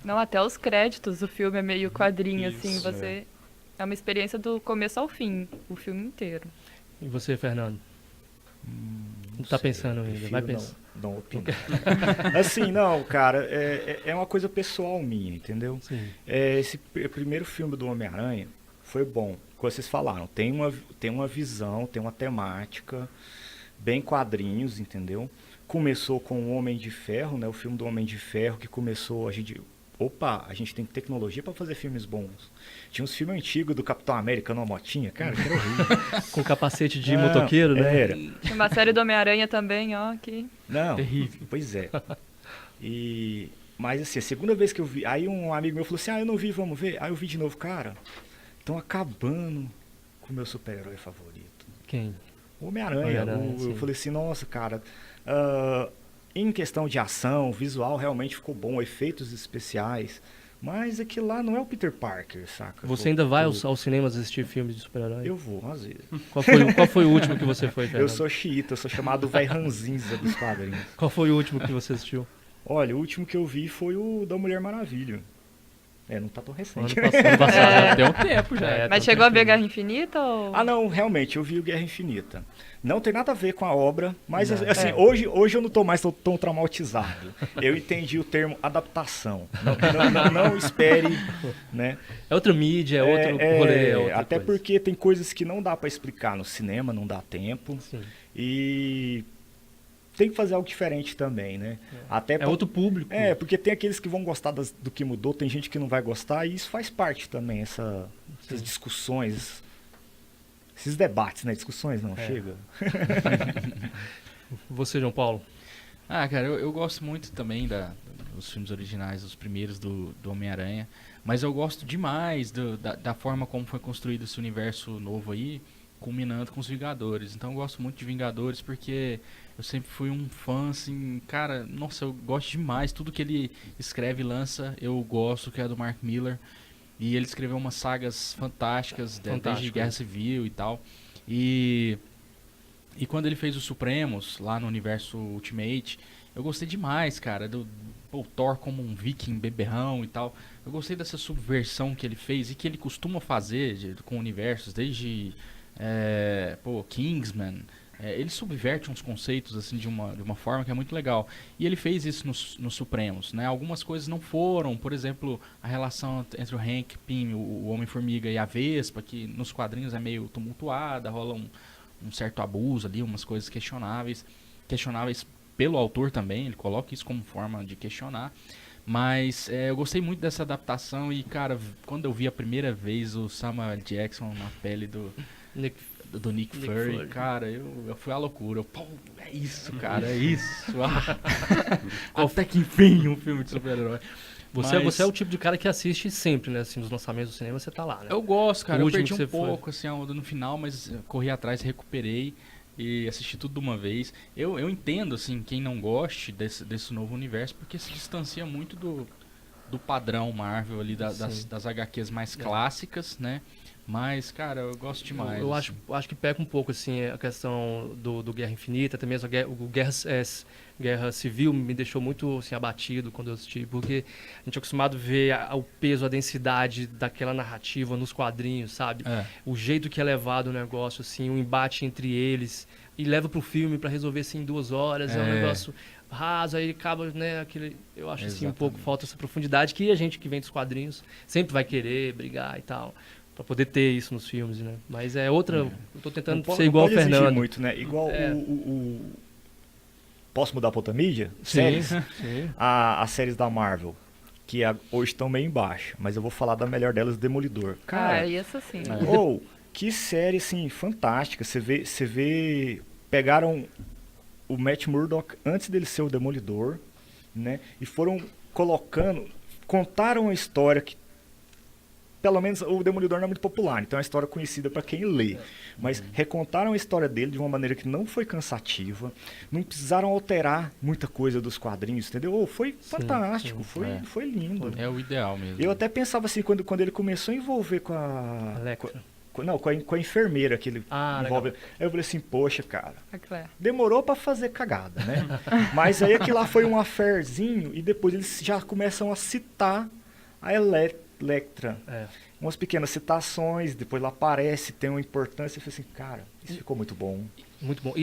D: Não, até os créditos do filme é meio quadrinho, assim,
E: Isso,
D: você... É uma experiência do começo ao fim, o filme inteiro.
A: E você, Fernando? Não tá pensando ainda, vai pensar.
C: Não opino. Assim, não, cara, é uma coisa pessoal minha, entendeu?
A: Sim.
C: Esse primeiro filme do Homem-Aranha foi bom, como vocês falaram, tem uma visão, tem uma temática, bem quadrinhos, entendeu? Começou com o Homem de Ferro, né? O filme do Homem de Ferro, que começou, opa, a gente tem tecnologia pra fazer filmes bons. Tinha uns filmes antigos do Capitão América numa motinha, cara, que era horrível.
A: Com capacete de motoqueiro, né?
C: Era.
D: Tinha uma série do Homem-Aranha também, ó, que...
C: Não,
A: Terrível.
C: pois é. Mas assim, a segunda vez que eu vi, aí um amigo meu falou assim, eu não vi, vamos ver. Aí eu vi de novo, cara, estão acabando com o meu super-herói favorito.
A: Quem?
C: O Homem-Aranha.
A: Homem-Aranha,
C: Eu
A: sim.
C: falei assim, nossa, cara, em questão de ação, visual realmente ficou bom, efeitos especiais, mas aquilo lá não é o Peter Parker, saca?
A: Você ainda vai aos cinemas assistir filmes de super-herói?
C: Eu vou, às vezes.
A: Qual foi o último que você foi, Fernando?
C: Eu sou xiita, eu sou chamado velho ranzinza dos quadrinhos.
A: Qual foi o último que você assistiu?
C: Olha, o último que eu vi foi o da Mulher Maravilha. Não tá tão recente.
A: Ano passado.
B: Deu um tempo já.
A: É,
D: Mas
A: tá
D: chegou a ver
A: tranquilo.
D: Guerra Infinita ou...
C: Ah, não, realmente, eu vi o Guerra Infinita. Não tem nada a ver com a obra, mas
A: Não.
C: assim,
A: É.
C: hoje eu não tô mais tão traumatizado. Eu entendi o termo adaptação. Não espere, né?
A: É outra mídia, é outro rolê, é outra
C: até
A: coisa.
C: porque tem coisas que não dá pra explicar no cinema, não dá tempo.
A: Sim.
C: E tem que fazer algo diferente também, né? Até
A: É outro público.
C: porque tem aqueles que vão gostar do que mudou, tem gente que não vai gostar, e isso faz parte também, essas discussões, esses debates, né? Discussões não, chega.
A: Você, João Paulo?
B: Ah, cara, eu gosto muito também dos filmes originais, os primeiros do Homem-Aranha, mas eu gosto demais da forma como foi construído esse universo novo aí, culminando com os Vingadores. Então eu gosto muito de Vingadores porque eu sempre fui um fã, assim, cara, nossa, eu gosto demais. Tudo que ele escreve e lança, eu gosto, que é do Mark Miller. E ele escreveu umas sagas fantásticas, desde
A: Fantástico,
B: Guerra
A: né?
B: Civil e tal. E quando ele fez os Supremos, lá no universo Ultimate, eu gostei demais, cara, o Thor como um viking beberrão e tal. Eu gostei dessa subversão que ele fez e que ele costuma fazer com universos, desde Kingsman. Ele subverte uns conceitos assim de uma forma que é muito legal. E ele fez isso nos Supremos, né? Algumas coisas não foram, por exemplo, a relação entre o Hank Pym, o Homem-Formiga, e a Vespa, que nos quadrinhos é meio tumultuada, rola um certo abuso ali, umas coisas questionáveis pelo autor também, ele coloca isso como forma de questionar. Mas eu gostei muito dessa adaptação e, cara, quando eu vi a primeira vez o Samuel Jackson na pele do Nick Fury, cara, eu fui à loucura. Pô, é isso, cara, é isso. Até que enfim, um filme de super-herói.
A: Você é o tipo de cara que assiste sempre, né? Assim, nos lançamentos do cinema, você tá lá, né?
B: Eu gosto, cara.
A: O
B: Eu
A: último
B: perdi
A: que
B: um
A: você foi?
B: pouco, assim, a onda no final, mas corri atrás, recuperei e assisti tudo de uma vez. Eu entendo, assim, quem não goste desse novo universo, porque se distancia muito do padrão Marvel ali, das HQs mais clássicas, né? Mas, cara, eu gosto demais.
A: Eu
B: assim.
A: acho que peca um pouco, assim, a questão do Guerra Infinita, até mesmo Guerra Civil me deixou muito, assim, abatido quando eu assisti, porque a gente é acostumado a ver o peso, a densidade daquela narrativa nos quadrinhos, sabe? O jeito que é levado o negócio, assim, o embate entre eles, e leva pro filme pra resolver, assim, em 2 horas, é um negócio raso, aí acaba, né, eu acho, assim, um pouco, falta essa profundidade que a gente que vem dos quadrinhos sempre vai querer brigar e tal. Pra poder ter isso nos filmes, né? Mas é outra... Eu tô tentando ser igual ao
C: não pode exigir
A: Fernando.
C: muito, né? Igual Posso mudar pra outra mídia?
A: Sim,
C: Séries?
A: sim.
C: As séries da Marvel, que hoje estão meio embaixo, mas eu vou falar da melhor delas, Demolidor. Cara,
D: isso sim.
C: que série, assim, fantástica. Você vê... Pegaram o Matt Murdock antes dele ser o Demolidor, né? E foram contaram a história que pelo menos o Demolidor não é muito popular, então é uma história conhecida para quem lê. Mas recontaram a história dele de uma maneira que não foi cansativa, não precisaram alterar muita coisa dos quadrinhos, entendeu? Foi fantástico, foi lindo.
B: É o ideal mesmo.
C: Eu até pensava assim, quando ele começou a envolver com a...
A: Electra.
C: Com a enfermeira que ele envolve.
A: Legal.
C: Aí eu falei assim, poxa, cara,
D: A Claire.
C: demorou pra fazer cagada, né? Mas aí aquilo lá foi um affairzinho e depois eles já começam a citar a Electra. Umas pequenas citações, depois ela aparece, tem uma importância. Eu falei assim, cara, isso ficou muito bom.
A: Muito bom.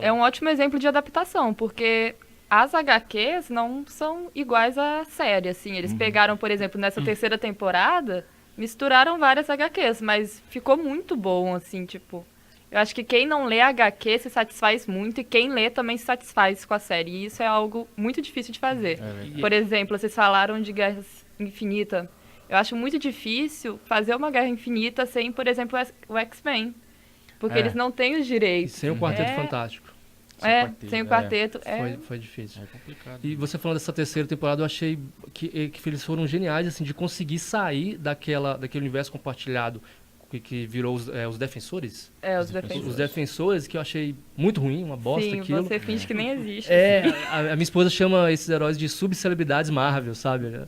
D: É um ótimo exemplo de adaptação, porque as HQs não são iguais à série, assim. Eles pegaram, por exemplo, nessa terceira temporada, misturaram várias HQs, mas ficou muito bom, assim, tipo... Eu acho que quem não lê HQ se satisfaz muito e quem lê também se satisfaz com a série. E isso é algo muito difícil de fazer. Por exemplo, vocês falaram de Guerra Infinita. Eu acho muito difícil fazer uma Guerra Infinita sem, por exemplo, o X-Men. Porque eles não têm os
A: E
D: direitos.
A: sem o Quarteto Fantástico.
D: Sem o quarteto.
A: Foi difícil.
B: É complicado.
A: E você falando dessa terceira temporada, eu achei que eles foram geniais, assim, de conseguir sair daquele universo compartilhado que virou os Defensores.
D: Os Defensores.
A: Os Defensores, que eu achei muito ruim, uma bosta
D: Sim,
A: aquilo.
D: você finge que nem existe.
A: A minha esposa chama esses heróis de subcelebridades Marvel, sabe?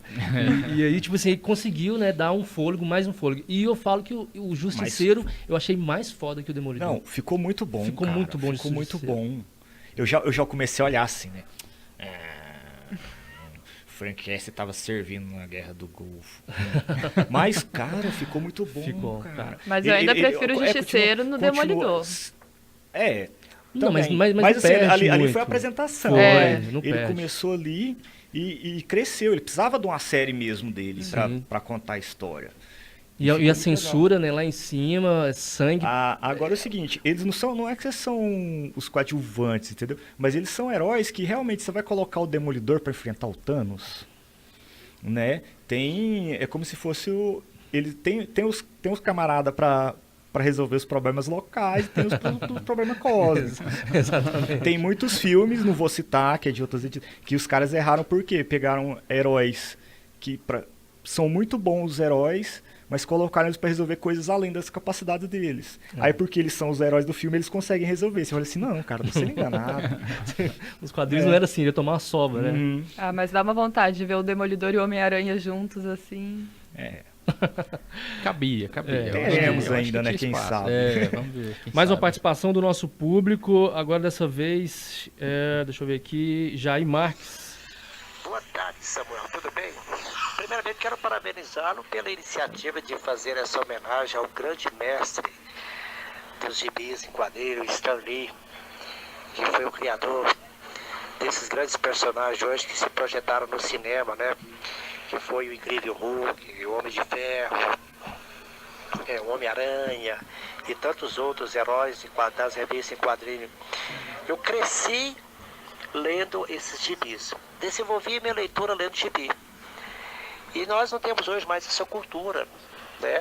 A: E aí, tipo assim, ele conseguiu, né, dar um fôlego, mais um fôlego. E eu falo que o Justiceiro eu achei mais foda que o Demolidor.
C: Não, ficou muito bom,
A: Ficou
C: cara.
A: muito bom.
C: Ficou muito bom. Eu já comecei a olhar assim, né? Frank Castle tava servindo na Guerra do Golfo. Mas, cara, ficou muito bom,
A: Ficou,
C: cara.
D: Mas eu ainda prefiro o Justiceiro no Demolidor.
A: Não,
C: também.
A: mas não
C: assim,
A: perde
C: ali
A: muito.
C: foi a apresentação.
A: Foi,
C: né?
A: não
C: Ele
A: perde.
C: começou ali e cresceu. Ele precisava de uma série mesmo dele
A: Sim.
C: pra contar a história.
A: E a
C: muito
A: censura, né, lá em cima, sangue.
C: Agora é o seguinte, eles não é que eles são os coadjuvantes, entendeu? Mas eles são heróis que realmente você vai colocar o Demolidor pra enfrentar o Thanos, né? É como se fosse ele tem os camaradas pra resolver os problemas locais e tem os problemas cósmicos.
A: Exatamente.
C: Tem muitos filmes, não vou citar, que é de outras que os caras erraram porque pegaram heróis que são muito bons os heróis, mas colocaram eles pra resolver coisas além das capacidades deles. Aí porque eles são os heróis do filme, eles conseguem resolver. Você olha assim, não, cara, não sendo enganado.
A: Os quadrinhos não era assim, ia tomar uma sobra, né?
C: Uhum.
D: Mas dá uma vontade de ver o Demolidor e o Homem-Aranha juntos, assim.
B: Cabia.
C: Teremos
B: Eu acho
C: ainda,
B: que
C: né?
B: tinha
C: Quem
B: espaço.
C: sabe.
B: Vamos ver.
A: Mais uma participação do nosso público. Agora, dessa vez, deixa eu ver aqui, Jair Marques.
H: Boa tarde, Samuel. Tudo bem? Primeiramente, quero parabenizá-lo pela iniciativa de fazer essa homenagem ao grande mestre dos gibis em quadrinho, Stan Lee, que foi o criador desses grandes personagens hoje que se projetaram no cinema, né? Que foi o Incrível Hulk, o Homem de Ferro, o Homem-Aranha e tantos outros heróis das revistas em quadrinho. Eu cresci lendo esses gibis. Desenvolvi minha leitura lendo gibi. E nós não temos hoje mais essa cultura, né?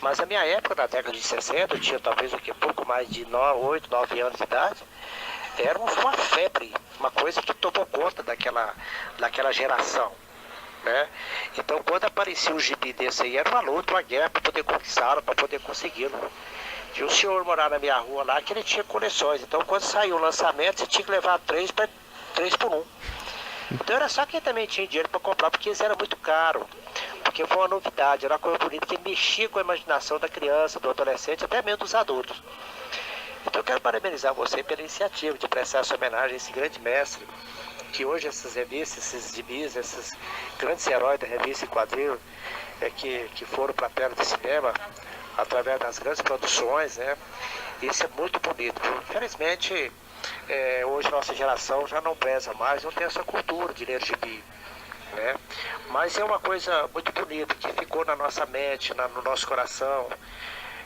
H: Mas na minha época, na década de 60, eu tinha talvez pouco mais de 8, 9 anos de idade, era uma febre, uma coisa que tomou conta daquela geração, né? Então, quando aparecia um gibi desse aí, era uma luta, uma guerra para poder conquistá-lo, para poder consegui-lo. Tinha um senhor morar na minha rua lá que ele tinha coleções. Então, quando saiu o lançamento, você tinha que levar 3 por 1. Então era só quem também tinha dinheiro para comprar, porque isso era muito caro. Porque foi uma novidade, era uma coisa bonita que mexia com a imaginação da criança, do adolescente, até mesmo dos adultos. Então eu quero parabenizar você pela iniciativa de prestar essa homenagem a esse grande mestre, que hoje essas revistas, esses gibis, esses grandes heróis da revista e quadrinho, que foram para a tela do cinema, através das grandes produções, né? Isso é muito bonito. Infelizmente, hoje nossa geração já não preza mais, não tem essa cultura de ler gibi, né? Mas é uma coisa muito bonita que ficou na nossa mente, no nosso coração.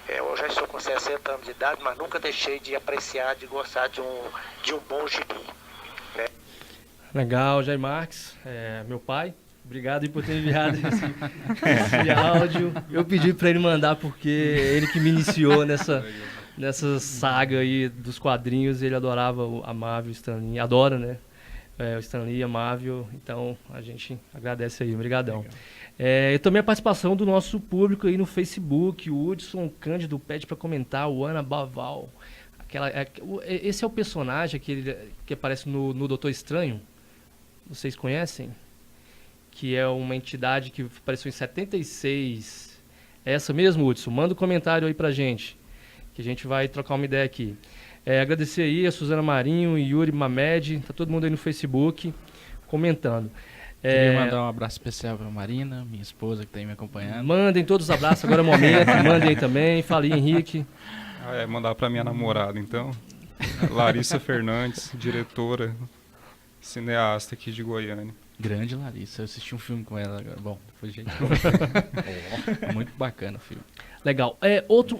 H: Eu já estou com 60 anos de idade, mas nunca deixei de apreciar, de gostar de um bom gibi, né?
A: Legal, Jair Marques, meu pai. Obrigado aí por ter enviado esse áudio. Eu pedi para ele mandar porque ele que me iniciou nessa saga aí dos quadrinhos. Ele adorava a Marvel, o Stan Lee, adora, né? O Stan Lee, a Marvel. Então, a gente agradece aí. Obrigadão. E também a participação do nosso público aí no Facebook. O Hudson Cândido pede para comentar o Ana Baval. Esse é o personagem que aparece no Doutor Estranho. Vocês conhecem? Que é uma entidade que apareceu em 76. É essa mesmo, Hudson? Manda um comentário aí pra gente, que a gente vai trocar uma ideia aqui. Agradecer aí a Suzana Marinho, Yuri Mamed, tá todo mundo aí no Facebook comentando.
B: Queria mandar um abraço especial pra Marina, minha esposa, que tá aí me acompanhando.
A: Mandem todos os abraços, agora é o momento. Mandem aí também. Fala aí, Henrique.
E: Mandar pra minha namorada, então. Larissa Fernandes, diretora, cineasta aqui de Goiânia.
B: Grande Larissa, eu assisti um filme com ela agora. Bom, depois a gente Muito bacana o filme.
A: Legal.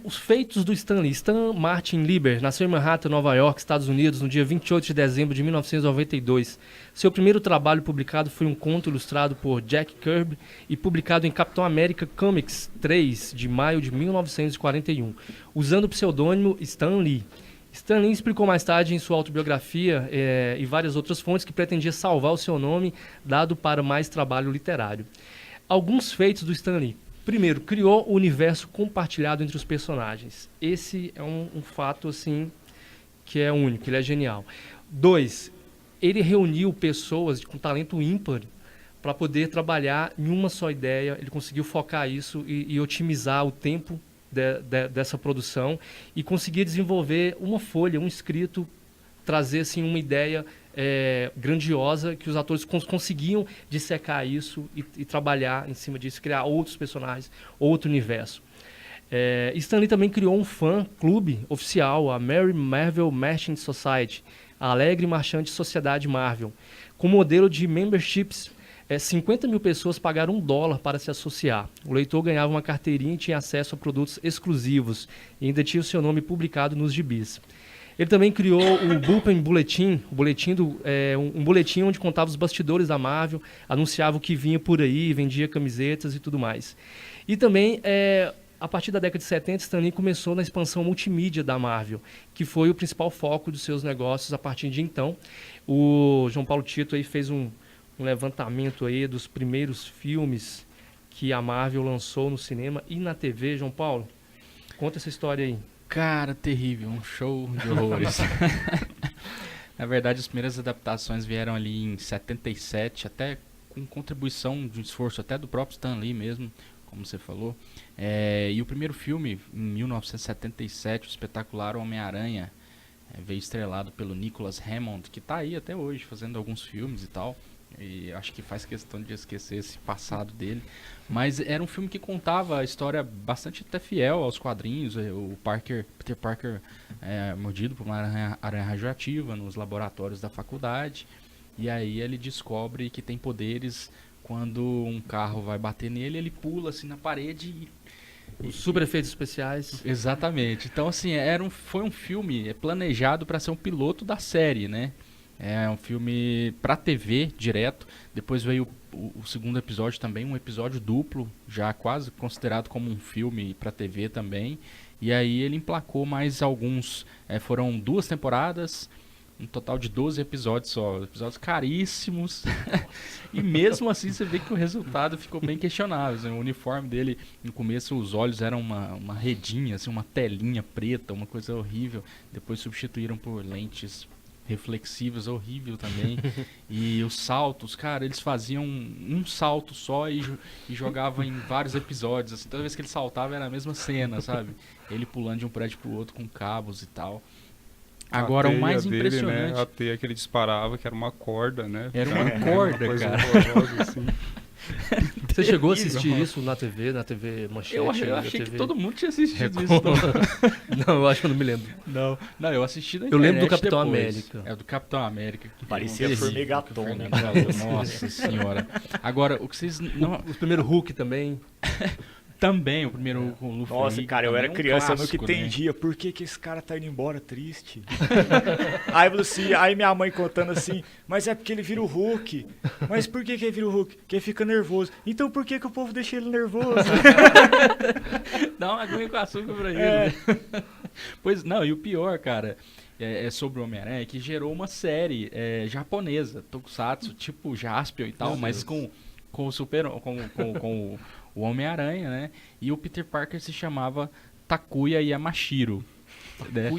A: Os feitos do Stan Lee. Stan Martin Lieber nasceu em Manhattan, Nova York, Estados Unidos, no dia 28 de dezembro de 1992. Seu primeiro trabalho publicado foi um conto ilustrado por Jack Kirby e publicado em Capitão América Comics 3, de maio de 1941, usando o pseudônimo Stan Lee. Stan Lee explicou mais tarde em sua autobiografia e várias outras fontes que pretendia salvar o seu nome, dado para mais trabalho literário. Alguns feitos do Stan Lee. Primeiro, criou o universo compartilhado entre os personagens. Esse é um fato, assim, que é único, ele é genial. 2, ele reuniu pessoas com talento ímpar para poder trabalhar em uma só ideia. Ele conseguiu focar isso e otimizar o tempo dessa produção e conseguir desenvolver uma folha, um escrito, trazer assim, uma ideia grandiosa que os atores conseguiam dissecar isso e trabalhar em cima disso, criar outros personagens, outro universo. Stan Lee também criou um fã-clube oficial, a Mary Marvel Merchant Society, a Alegre Marchante Sociedade Marvel, com modelo de memberships. 50 mil pessoas pagaram $1 para se associar. O leitor ganhava uma carteirinha e tinha acesso a produtos exclusivos e ainda tinha o seu nome publicado nos gibis. Ele também criou o Bullpen Bulletin, um boletim onde contava os bastidores da Marvel, anunciava o que vinha por aí, vendia camisetas e tudo mais. E também, a partir da década de 70, Stan Lee começou na expansão multimídia da Marvel, que foi o principal foco dos seus negócios a partir de então. O João Paulo Tito aí fez um levantamento aí dos primeiros filmes que a Marvel lançou no cinema e na TV. João Paulo, conta essa história aí.
B: Cara, terrível, um show de horrores. Na verdade, as primeiras adaptações vieram ali em 77, até com contribuição de um esforço até do próprio Stan Lee mesmo, como você falou. E o primeiro filme, em 1977, o espetacular Homem-Aranha, veio estrelado pelo Nicholas Hammond, que está aí até hoje, fazendo alguns filmes e tal. E acho que faz questão de esquecer esse passado dele. Mas era um filme que contava a história bastante até fiel aos quadrinhos. O Peter Parker mordido por uma aranha radioativa nos laboratórios da faculdade. E aí ele descobre que tem poderes. Quando um carro vai bater nele, ele pula assim na parede
A: Os super efeitos especiais.
B: Exatamente. Então assim, foi um filme planejado para ser um piloto da série, né? É um filme pra TV direto. Depois veio o segundo episódio também, um episódio duplo, já quase considerado como um filme pra TV também. E aí ele emplacou mais alguns. Foram 2 temporadas, um total de 12 episódios só. Episódios caríssimos. E mesmo assim você vê que o resultado ficou bem questionável. O uniforme dele, no começo os olhos eram uma redinha, assim, uma telinha preta, uma coisa horrível. Depois substituíram por lentes reflexivas, horrível também. E os saltos, cara, eles faziam um salto só e jogavam em vários episódios, assim, toda vez que ele saltava era a mesma cena, sabe? Ele pulando de um prédio pro outro com cabos e tal. Agora o mais impressionante,
E: dele, né? A teia que ele disparava, que era uma corda, né?
B: Era uma corda,
E: uma
B: cara.
E: horrorosa, assim.
A: Você chegou a assistir isso na TV Manchete?
B: Eu achei
A: TV...
B: que todo mundo tinha assistido
A: Record.
B: isso.
A: Não, eu acho que eu não me lembro.
B: Não, eu assisti na
A: Eu
B: internet
A: lembro do Capitão
B: depois.
A: América.
B: É, do Capitão América.
C: Parecia
B: Terrível,
C: Formiga
B: que o
C: Atômica.
B: Fernando falou. Nossa senhora. Agora, o que vocês não...
A: O primeiro Hulk também.
B: Também, o primeiro com o Luffy.
C: Nossa, cara, eu era criança, eu nunca entendia por que esse cara tá indo embora triste. aí minha mãe contando assim, mas é porque ele vira o Hulk. Mas por que ele vira o Hulk? Porque ele fica nervoso. Então por que o povo deixa ele nervoso?
B: Dá uma aguinha com açúcar pra ele. Pois não, e o pior, cara, é sobre o Homem-Aranha, que gerou uma série japonesa, Tokusatsu, tipo Jaspion e tal, mas com o Homem-Aranha, né? E o Peter Parker se chamava Takuya Yamashiro. Né?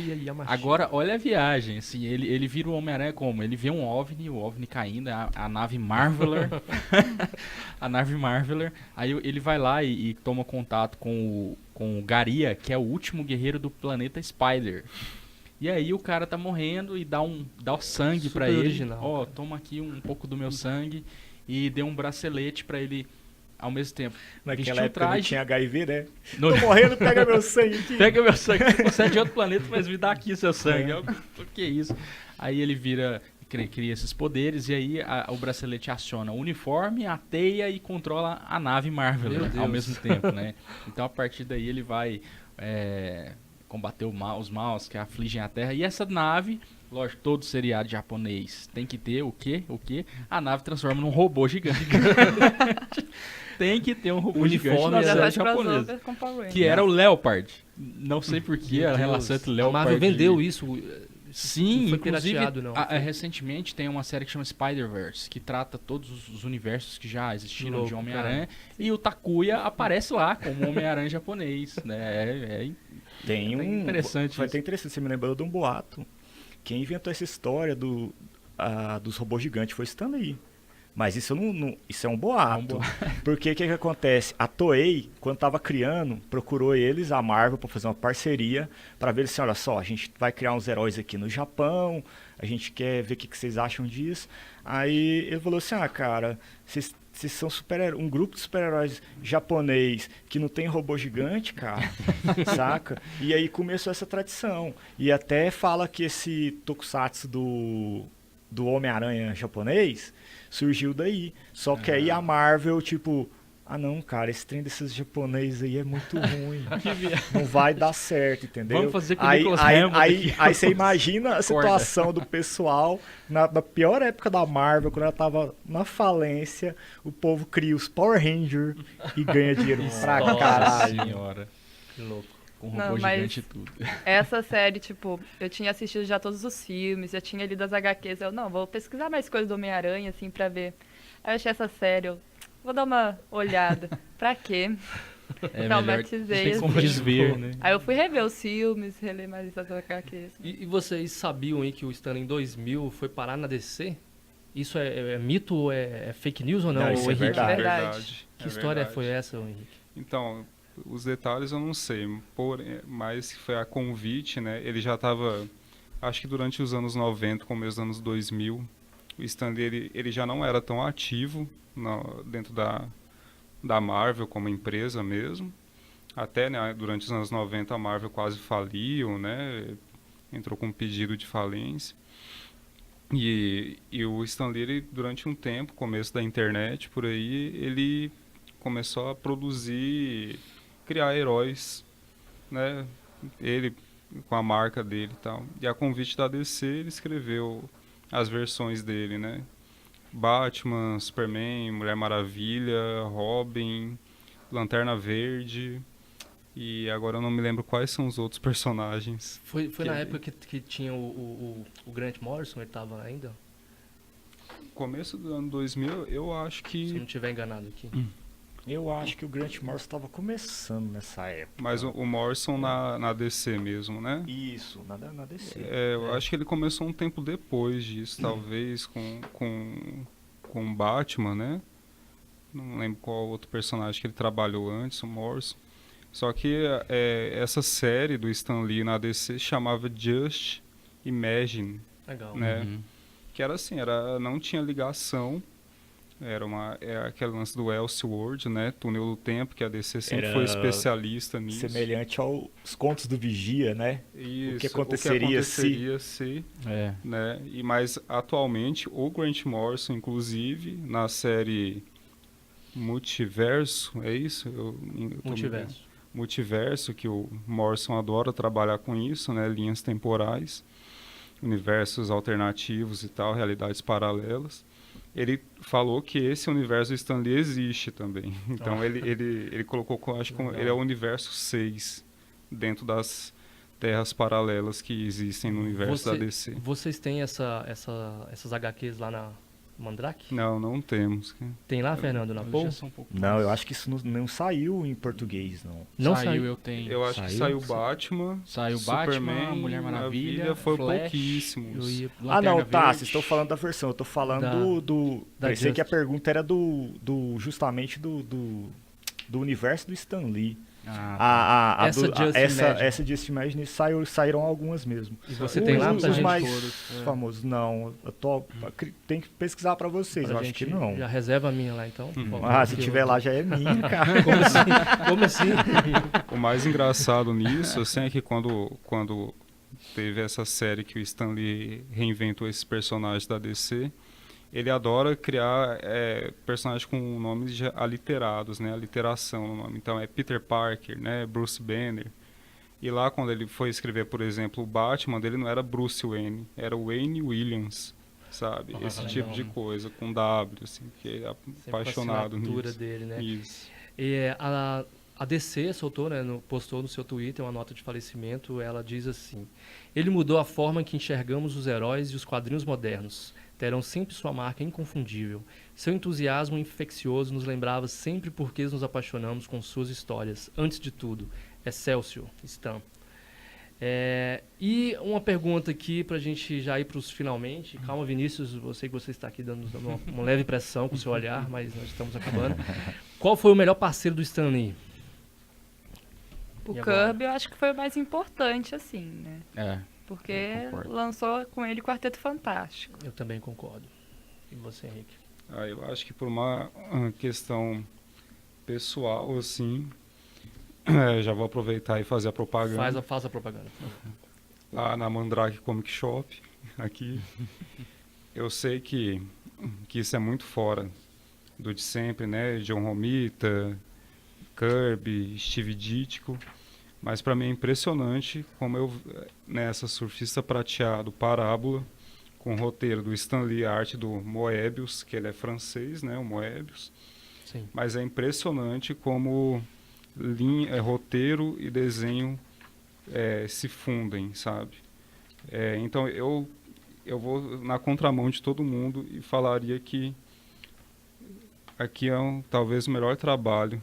B: Agora, olha a viagem, assim, ele vira o Homem-Aranha como? Ele vê um OVNI, o OVNI caindo, a nave Marveler, a nave Marveler, aí ele vai lá e toma contato com o Garia, que é o último guerreiro do planeta Spider. E aí o cara tá morrendo e dá o sangue pra ele.
A: Original.
B: Ó, toma aqui um pouco do meu sangue e deu um bracelete pra ele ao mesmo tempo.
C: Naquela época não tinha HIV, né?
B: No...
C: Tô morrendo, pega meu sangue aqui.
B: Pega meu sangue. Você é de outro planeta, mas me dá aqui seu sangue. O que é isso? Aí ele vira cria esses poderes e aí o bracelete aciona o uniforme, a teia e controla a nave Marvel,
A: Meu
B: né, ao
A: Deus.
B: mesmo tempo, né? Então a partir daí ele vai combater os maus que afligem a Terra. E essa nave, lógico, todo seriado japonês tem que ter o quê? A nave transforma num robô gigante. Tem que ter um robô
A: Uniforme,
B: gigante
D: Já
B: na série
D: faz
B: japonesa.
D: crossover com Power Rangers.
B: Que era o Leopard. Não sei porquê
A: Meu
B: a
A: Deus.
B: relação entre
A: A
B: Leopard
A: Marvel vendeu
B: e...
A: isso.
B: Sim,
A: Não foi
B: inclusive,
A: pirateado, não.
B: recentemente tem uma série que chama Spider-Verse, que trata todos os universos que já existiram
A: Louco,
B: de Homem-Aranha, e o Takuya aparece lá como Homem-Aranha japonês, né?
C: Tem
B: É
C: um.
B: interessante
C: Foi
B: isso.
C: até interessante, você me lembrou de um boato. Quem inventou essa história dos robôs gigantes foi Stan Lee. Mas isso isso é um boato. Porque o que acontece? A Toei, quando estava criando, procurou eles, a Marvel, para fazer uma parceria, para ver assim, olha só, a gente vai criar uns heróis aqui no Japão, a gente quer ver o que vocês acham disso. Aí ele falou assim, cara, vocês são um grupo de super-heróis japonês que não tem robô gigante, cara, saca? E aí começou essa tradição. E até fala que esse tokusatsu do Homem-Aranha japonês surgiu daí. Só que aí a Marvel, tipo, não, cara, esse trem desses japoneses aí é muito ruim. Não vai dar certo, entendeu?
B: Vamos fazer com o
C: aí,
B: Nicolas
C: aí,
B: Hammond
C: aí,
B: aqui.
C: aí você imagina a situação do pessoal na pior época da Marvel, quando ela tava na falência, o povo cria os Power Rangers e ganha dinheiro pra
A: Nossa
C: caralho.
B: Senhora.
A: Que louco.
B: Com
D: Não,
B: robô
D: mas-
B: gigante e tudo.
D: Essa série, tipo, eu tinha assistido já todos os filmes, já tinha lido as HQs. Eu, não, vou pesquisar mais coisas do Homem-Aranha, assim, pra ver. Aí eu achei essa série, eu vou dar uma olhada. Pra quê? Traumatizei,
B: Tem como
D: assim.
B: desver, né?
D: Aí eu fui rever os filmes, reler mais as HQs.
A: E vocês sabiam aí que o Stan em 2000 foi parar na DC? Isso é mito ou é fake news ou não,
C: Não, isso é
A: Henrique?
C: verdade.
D: Verdade.
A: Que história foi essa, Henrique?
E: Então, os detalhes eu não sei, mas foi a convite, né? Ele já estava, acho que durante os anos 90, começo dos anos 2000, o Stan Lee, ele já não era tão ativo dentro da Marvel como empresa mesmo. Até, né, durante os anos 90 a Marvel quase faliu, né? Entrou com um pedido de falência. E o Stan Lee, ele, durante um tempo, começo da internet, por aí, ele começou a criar heróis, né? Ele, com a marca dele e tal. E a convite da DC, ele escreveu as versões dele, né? Batman, Superman, Mulher Maravilha, Robin, Lanterna Verde... E agora eu não me lembro quais são os outros personagens.
A: Foi na época que tinha o Grant Morrison, ele tava ainda?
E: Começo do ano 2000, eu acho
A: Se eu não
E: que...
A: estiver enganado aqui.
C: Eu acho que o Grant Morrison estava começando nessa época.
E: Mas o Morrison na DC mesmo, né?
C: Isso, na DC.
E: Eu acho que ele começou um tempo depois disso, talvez com o Batman, né? Não lembro qual outro personagem que ele trabalhou antes, o Morrison. Só que essa série do Stan Lee na DC chamava Just Imagine,
A: Legal.
E: né?
B: Uhum.
E: Que era assim, não tinha ligação, era aquele lance do Elseworld, né? Túnel do Tempo, que a DC sempre foi especialista nisso.
C: Semelhante aos contos do Vigia, né?
E: Isso,
C: o que aconteceria
E: se,
B: É.
E: né? Mas atualmente o Grant Morrison, inclusive, na série Multiverso, é isso? Multiverso, que o Morrison adora trabalhar com isso, né? Linhas temporais, universos alternativos e tal, realidades paralelas. Ele falou que esse universo do Stan Lee existe também. Então ele colocou, acho que ele é o universo 6 dentro das terras paralelas que existem no universo da DC.
A: Vocês têm essas HQs lá na Mandrake?
E: Não temos.
A: Tem lá, Fernando, na Pou?
C: Não, eu acho que isso não saiu em português, não.
A: Não
B: saiu,
A: saiu.
B: eu tenho.
E: Eu acho que saiu Batman,
B: Saiu
E: Superman,
B: Batman, Mulher Maravilha,
E: foi
B: Flash,
E: pouquíssimos.
B: Lanterna
C: Não, tá,
B: Verde.
C: vocês estão falando da versão, eu tô falando
A: da
C: pensei que a
A: Just.
C: pergunta era justamente do universo do Stan Lee.
B: Ah,
C: Essa Just Imagine saíram algumas mesmo.
A: E você tem lá pra
C: os
A: gente?
C: mais
B: todos,
C: famosos? Não, tem que pesquisar pra vocês,
A: Pra
C: eu acho
A: gente
C: que não.
A: Já reserva a minha lá, então. por favor,
C: Se
A: porque
C: tiver
A: eu-
C: lá já é minha, cara.
A: Como assim? Como assim?
E: O mais engraçado nisso, assim, é que quando teve essa série que o Stan Lee reinventou esses personagens da DC. Ele adora criar personagens com nomes aliterados, né? Aliteração no nome. Então é Peter Parker, né? Bruce Banner. E lá quando ele foi escrever, por exemplo, o Batman, dele não era Bruce Wayne, era Wayne Williams, sabe? Esse tipo de coisa, com W, assim, porque ele é apaixonado nisso.
A: Dele, né?
E: Isso.
A: E a DC soltou, né, postou no seu Twitter uma nota de falecimento. Ela diz assim: ele mudou a forma em que enxergamos os heróis e os quadrinhos modernos. Terão sempre sua marca inconfundível. Seu entusiasmo infeccioso nos lembrava sempre por que nos apaixonamos com suas histórias. Antes de tudo, Excelsior, Stan. E uma pergunta aqui pra gente já ir pros finalmente. Calma, Vinícius, eu sei que você está aqui dando uma leve pressão com o seu olhar, mas nós estamos acabando. Qual foi o melhor parceiro do Stan Lee?
D: O Kirby eu acho que foi o mais importante, assim, né? Porque lançou com ele Quarteto Fantástico.
A: Eu também concordo. E você, Henrique?
E: Eu acho que por uma questão pessoal, assim, já vou aproveitar e fazer a propaganda.
A: Faça a propaganda.
E: Lá na Mandrake Comic Shop, aqui. Eu sei que isso é muito fora do de sempre, né? John Romita, Kirby, Steve Ditko. Mas para mim é impressionante como nessa Surfista Prateado Parábola, com o roteiro do Stan Lee, a arte do Moebius, que ele é francês, né, o Moebius.
A: Sim.
E: Mas é impressionante como roteiro e desenho se fundem, sabe? Então eu vou na contramão de todo mundo e falaria que aqui é talvez o melhor trabalho.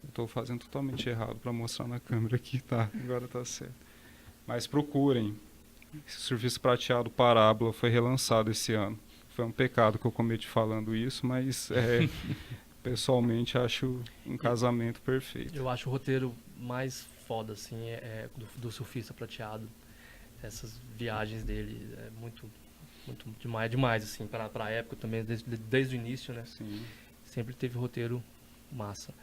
E: Estou fazendo totalmente errado para mostrar na câmera aqui, tá? Agora tá certo. Mas procurem. Surfista Prateado Parábola foi relançado esse ano. Foi um pecado que eu cometi falando isso, mas pessoalmente acho um casamento perfeito.
A: Eu acho o roteiro mais foda, assim, do Surfista Prateado. Essas viagens dele é muito demais, assim, para a época também, desde o início, né?
E: Sim.
A: Sempre teve roteiro massa.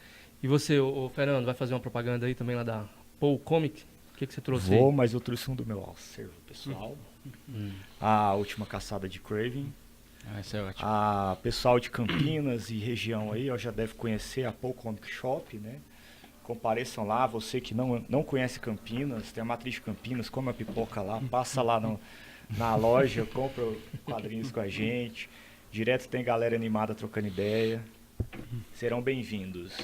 A: E você, Fernando, vai fazer uma propaganda aí também lá da Paul Comic? O que você trouxe aí?
C: Mas eu trouxe um do meu acervo pessoal. A Última Caçada de Craven.
B: Isso é ótimo.
C: A pessoal de Campinas e região aí, já deve conhecer a Paul Comic Shop, né? Compareçam lá, você que não conhece Campinas, tem a matriz de Campinas, come a pipoca lá, passa lá na loja, compra quadrinhos com a gente. Direto tem galera animada trocando ideia. Serão bem-vindos.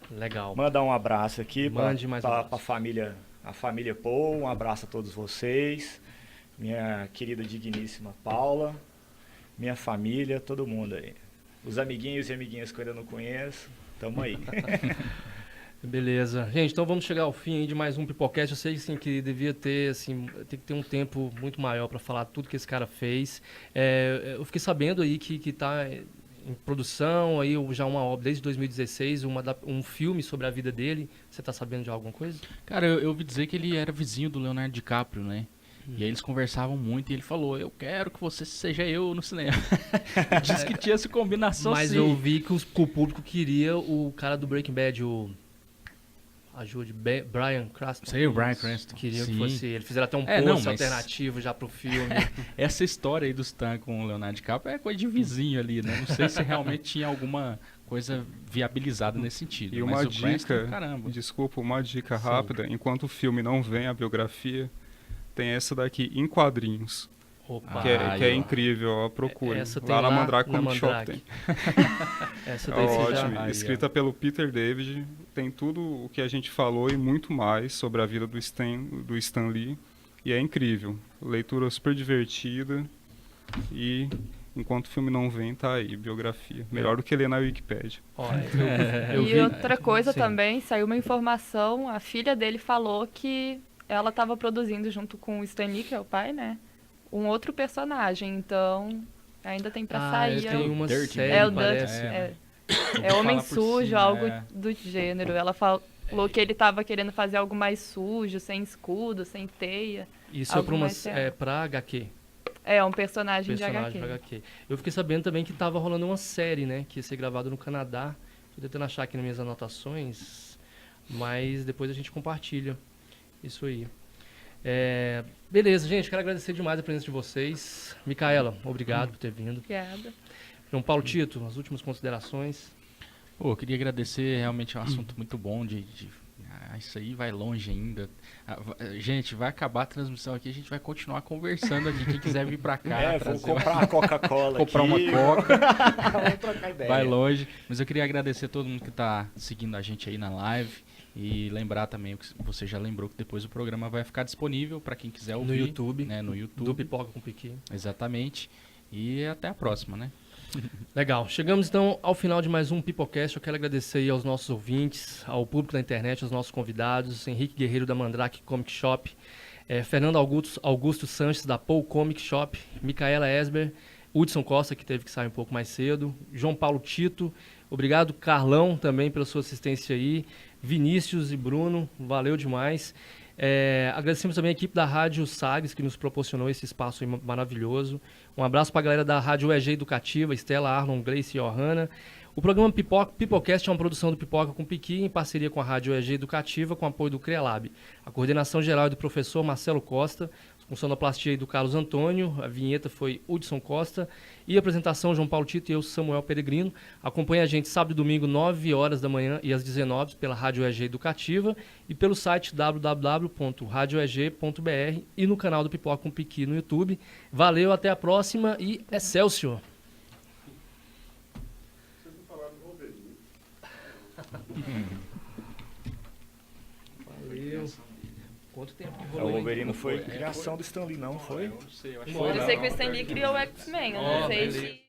A: Legal.
C: Manda um abraço aqui para
A: a
C: família Paul, um abraço a todos vocês, minha querida digníssima Paula, minha família, todo mundo aí. Os amiguinhos e amiguinhas que eu ainda não conheço, tamo aí.
A: Beleza. Gente, então vamos chegar ao fim aí de mais um Pipocast. Eu sei assim, que devia ter, assim, tem que ter um tempo muito maior para falar tudo que esse cara fez. Eu fiquei sabendo aí que tá em produção, aí já uma obra desde 2016, um filme sobre a vida dele. Você tá sabendo de alguma coisa?
B: Cara, eu ouvi dizer que ele era vizinho do Leonardo DiCaprio, né? E aí eles conversavam muito e ele falou: eu quero que você seja eu no cinema. Diz que tinha essa combinação.
A: Mas
B: sim.
A: eu vi que o público queria o cara do Breaking Bad, ajude, Bryan Cranston.
B: Sei, o Bryan Cranston.
A: Queria que
B: Sim.
A: fosse ele. Fizeram até um post alternativo já pro filme.
B: Essa história aí do Stan com o Leonardo DiCaprio é coisa de vizinho ali, né? Não sei se realmente tinha alguma coisa viabilizada nesse sentido.
E: E
B: mas
E: uma
B: o Cranston,
E: uma dica rápida, enquanto o filme não vem a biografia, tem essa daqui em quadrinhos.
A: Opa.
E: Que é incrível, procura.
A: Essa tem
E: lá na Mandrake Comic Shop
A: Mandrake.
E: tem.
A: Essa
E: É
A: daí você
E: ótimo.
A: já...
E: Escrita pelo Peter David. Tem tudo o que a gente falou e muito mais sobre a vida do Stan Lee. E é incrível. Leitura super divertida. E enquanto o filme não vem, tá aí, biografia. Melhor do que ler na Wikipédia.
A: Eu
D: e
A: vi...
D: outra coisa
A: Sim.
D: também, saiu uma informação, a filha dele falou que ela estava produzindo junto com o Stan Lee, que é o pai, né? Um outro personagem, então ainda tem pra sair.
A: Tem uma
B: Dirty,
A: série,
D: é o
A: parece.
D: É Homem
B: Fala por
D: Sujo,
B: cima,
D: algo
B: é.
D: do gênero. Ela falou que ele tava querendo fazer algo mais sujo, sem escudo, sem teia.
A: Isso
D: Algo mais
A: pra HQ.
D: É, um personagem de
A: Personagem
D: HQ.
A: pra HQ. Eu fiquei sabendo também que tava rolando uma série, né? Que ia ser gravada no Canadá. Tô tentando achar aqui nas minhas anotações. Mas depois a gente compartilha isso aí. Beleza, gente, quero agradecer demais a presença de vocês. Micaela, obrigado por ter vindo.
D: Obrigada.
A: João Paulo Tito, as últimas considerações.
B: Eu queria agradecer, realmente é um assunto muito bom isso aí vai longe ainda. Gente, vai acabar a transmissão aqui, a gente vai continuar conversando aqui. Quem quiser vir pra cá,
C: vou comprar uma Coca-Cola
B: comprar
C: aqui.
B: uma Coca.
C: Vamos trocar ideia.
B: Vai longe. Mas eu queria agradecer a todo mundo que tá seguindo a gente aí na live. E lembrar também, o que você já lembrou, que depois o programa vai ficar disponível para quem quiser ouvir.
A: No YouTube.
B: Né, no YouTube.
A: Do Pipoca com Piqui.
B: Exatamente. E até a próxima, né?
A: Legal. Chegamos então ao final de mais um Pipocast. Eu quero agradecer aí aos nossos ouvintes, ao público da internet, aos nossos convidados, Henrique Guerreiro da Mandrake Comic Shop, Fernando Augusto Sanches da Paul Comic Shop, Micaela Esber, Hudson Costa, que teve que sair um pouco mais cedo, João Paulo Tito, obrigado Carlão também pela sua assistência aí, Vinícius e Bruno, valeu demais. Agradecemos também a equipe da Rádio Sagres, que nos proporcionou esse espaço aí maravilhoso. Um abraço para a galera da Rádio EG Educativa, Estela, Arlon, Gleice e Johanna. O programa Pipocast é uma produção do Pipoca com Piqui, em parceria com a Rádio EG Educativa, com apoio do CREALAB. A coordenação geral é do professor Marcelo Costa, com sonoplastia do Carlos Antônio, a vinheta foi Hudson Costa e a apresentação João Paulo Tito e eu, Samuel Peregrino. Acompanhe a gente sábado e domingo, 9 horas da manhã e às 19 pela Rádio EG Educativa e pelo site www.radioeg.br e no canal do Pipoca com Piqui no YouTube. Valeu, até a próxima e Excelsior! Valeu! Quanto tempo que rolou?
C: O Wolverine não foi criação do Stan Lee, não foi?
B: Eu não sei, eu acho que
D: Eu sei que o Stan Lee criou o X-Men, eu não sei se...